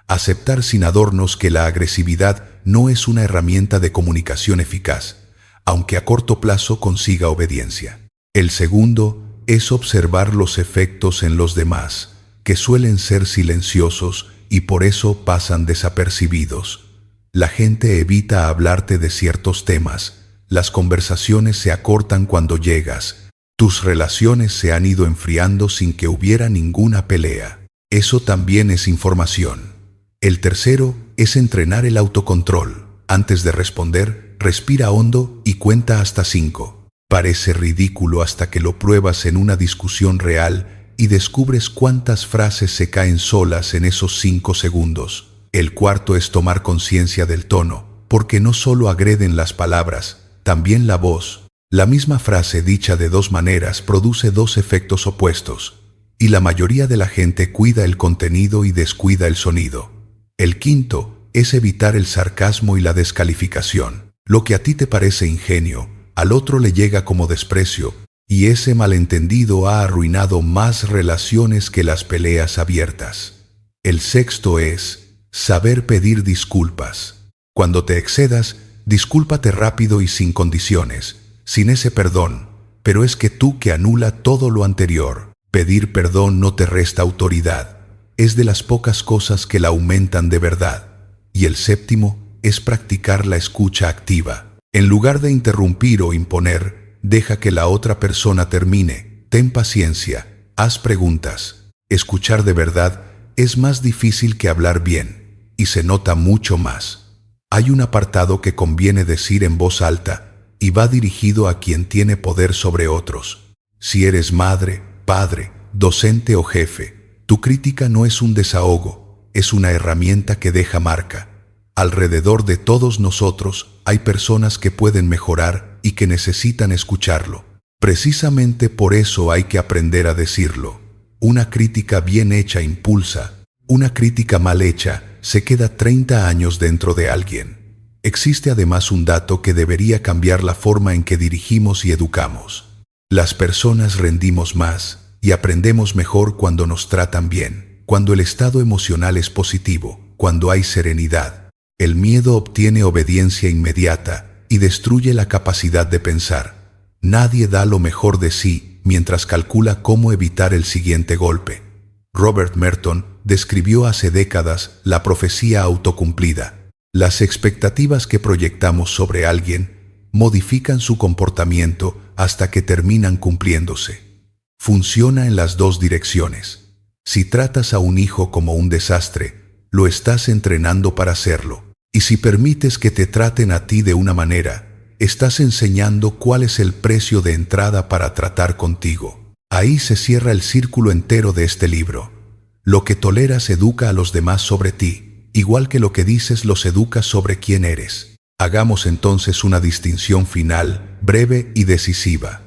Aceptar sin adornos que la agresividad no es una herramienta de comunicación eficaz, aunque a corto plazo consiga obediencia. El segundo es observar los efectos en los demás, que suelen ser silenciosos y por eso pasan desapercibidos. La gente evita hablarte de ciertos temas, las conversaciones se acortan cuando llegas, tus relaciones se han ido enfriando sin que hubiera ninguna pelea. Eso también es información. El tercero es entrenar el autocontrol. Antes de responder, respira hondo y cuenta hasta 5. Parece ridículo hasta que lo pruebas en una discusión real y descubres cuántas frases se caen solas en esos 5 segundos. El cuarto es tomar conciencia del tono, porque no solo agreden las palabras, también la voz. La misma frase dicha de 2 maneras produce 2 efectos opuestos, y la mayoría de la gente cuida el contenido y descuida el sonido. El quinto es evitar el sarcasmo y la descalificación. Lo que a ti te parece ingenio, al otro le llega como desprecio, y ese malentendido ha arruinado más relaciones que las peleas abiertas. El sexto es saber pedir disculpas. Cuando te excedas, discúlpate rápido y sin condiciones, sin ese perdón, pero es que tú que anula todo lo anterior. Pedir perdón no te resta autoridad. Es de las pocas cosas que la aumentan de verdad. Y el séptimo es practicar la escucha activa. En lugar de interrumpir o imponer, deja que la otra persona termine. Ten paciencia, haz preguntas. Escuchar de verdad es más difícil que hablar bien, y se nota mucho más. Hay un apartado que conviene decir en voz alta, y va dirigido a quien tiene poder sobre otros. Si eres madre, padre, docente o jefe, tu crítica no es un desahogo, es una herramienta que deja marca. Alrededor de todos nosotros hay personas que pueden mejorar y que necesitan escucharlo. Precisamente por eso hay que aprender a decirlo. Una crítica bien hecha impulsa, una crítica mal hecha se queda 30 años dentro de alguien. Existe además un dato que debería cambiar la forma en que dirigimos y educamos. Las personas rendimos más y aprendemos mejor cuando nos tratan bien, cuando el estado emocional es positivo, cuando hay serenidad. El miedo obtiene obediencia inmediata y destruye la capacidad de pensar. Nadie da lo mejor de sí mientras calcula cómo evitar el siguiente golpe. Robert Merton describió hace décadas la profecía autocumplida. Las expectativas que proyectamos sobre alguien modifican su comportamiento hasta que terminan cumpliéndose. Funciona en las 2 direcciones. Si tratas a un hijo como un desastre, lo estás entrenando para hacerlo. Y si permites que te traten a ti de una manera, estás enseñando cuál es el precio de entrada para tratar contigo. Ahí se cierra el círculo entero de este libro. Lo que toleras educa a los demás sobre ti, igual que lo que dices los educa sobre quién eres. Hagamos entonces una distinción final, breve y decisiva.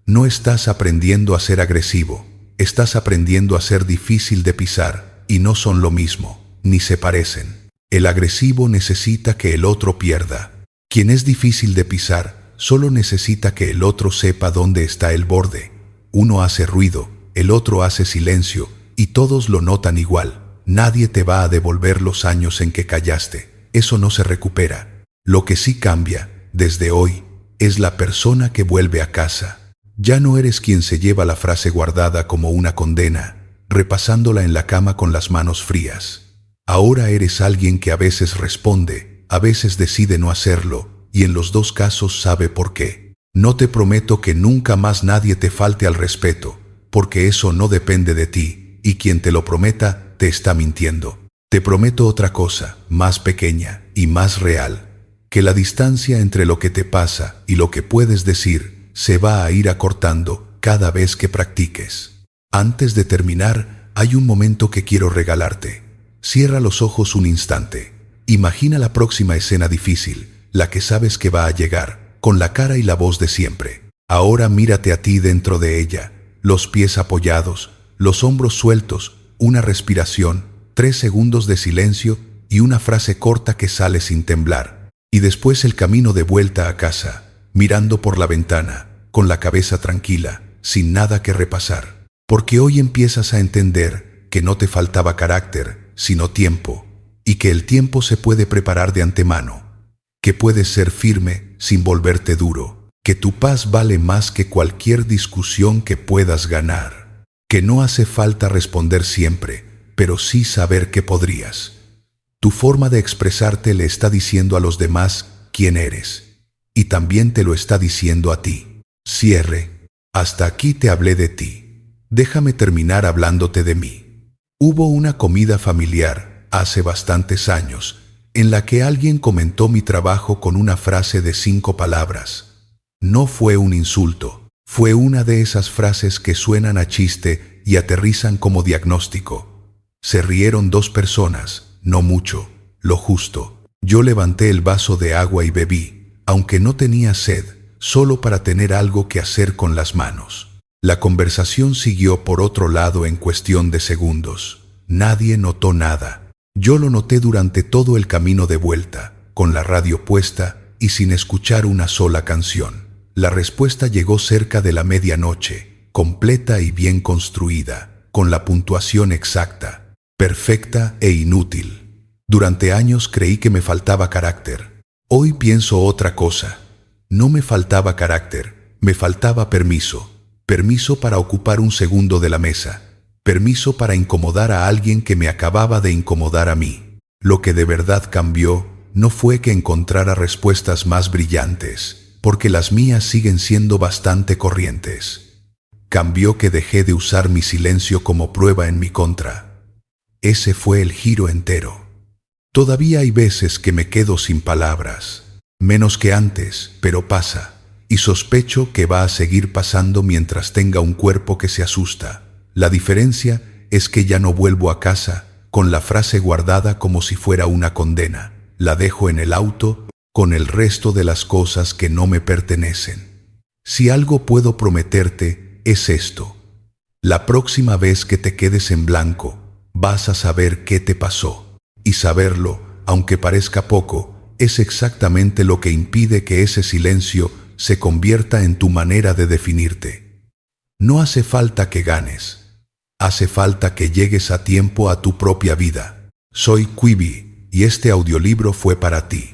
No estás aprendiendo a ser agresivo, estás aprendiendo a ser difícil de pisar, y no son lo mismo, ni se parecen. El agresivo necesita que el otro pierda. Quien es difícil de pisar solo necesita que el otro sepa dónde está el borde. Uno hace ruido, el otro hace silencio, y todos lo notan igual. Nadie te va a devolver los años en que callaste. Eso no se recupera. Lo que sí cambia, desde hoy, es la persona que vuelve a casa. Ya no eres quien se lleva la frase guardada como una condena, repasándola en la cama con las manos frías. Ahora eres alguien que a veces responde, a veces decide no hacerlo, y en los dos casos sabe por qué. No te prometo que nunca más nadie te falte al respeto, porque eso no depende de ti, y quien te lo prometa te está mintiendo. Te prometo otra cosa, más pequeña y más real, que la distancia entre lo que te pasa y lo que puedes decir se va a ir acortando cada vez que practiques. Antes de terminar, hay un momento que quiero regalarte. Cierra los ojos un instante. Imagina la próxima escena difícil, la que sabes que va a llegar, con la cara y la voz de siempre. Ahora mírate a ti dentro de ella, los pies apoyados, los hombros sueltos, una respiración, 3 segundos de silencio y una frase corta que sale sin temblar. Y después el camino de vuelta a casa, mirando por la ventana, con la cabeza tranquila, sin nada que repasar. Porque hoy empiezas a entender que no te faltaba carácter, sino tiempo, y que el tiempo se puede preparar de antemano, que puedes ser firme sin volverte duro, que tu paz vale más que cualquier discusión que puedas ganar, que no hace falta responder siempre, pero sí saber que podrías. Tu forma de expresarte le está diciendo a los demás quién eres, y también te lo está diciendo a ti. Cierre. Hasta aquí te hablé de ti. Déjame terminar hablándote de mí. Hubo una comida familiar, hace bastantes años, en la que alguien comentó mi trabajo con una frase de 5 palabras. No fue un insulto, fue una de esas frases que suenan a chiste y aterrizan como diagnóstico. Se rieron 2 personas, no mucho, lo justo. Yo levanté el vaso de agua y bebí, aunque no tenía sed, solo para tener algo que hacer con las manos. La conversación siguió por otro lado en cuestión de segundos. Nadie notó nada. Yo lo noté durante todo el camino de vuelta, con la radio puesta y sin escuchar una sola canción. La respuesta llegó cerca de la medianoche, completa y bien construida, con la puntuación exacta, perfecta e inútil. Durante años creí que me faltaba carácter. Hoy pienso otra cosa. No me faltaba carácter, me faltaba permiso. Permiso para ocupar un segundo de la mesa. Permiso para incomodar a alguien que me acababa de incomodar a mí. Lo que de verdad cambió no fue que encontrara respuestas más brillantes, porque las mías siguen siendo bastante corrientes. Cambió que dejé de usar mi silencio como prueba en mi contra. Ese fue el giro entero. Todavía hay veces que me quedo sin palabras. Menos que antes, pero pasa. Y sospecho que va a seguir pasando mientras tenga un cuerpo que se asusta. La diferencia es que ya no vuelvo a casa con la frase guardada como si fuera una condena. La dejo en el auto con el resto de las cosas que no me pertenecen. Si algo puedo prometerte es esto. La próxima vez que te quedes en blanco, vas a saber qué te pasó. Y saberlo, aunque parezca poco, es exactamente lo que impide que ese silencio se convierta en tu manera de definirte. No hace falta que ganes. Hace falta que llegues a tiempo a tu propia vida. Soy Quibi y este audiolibro fue para ti.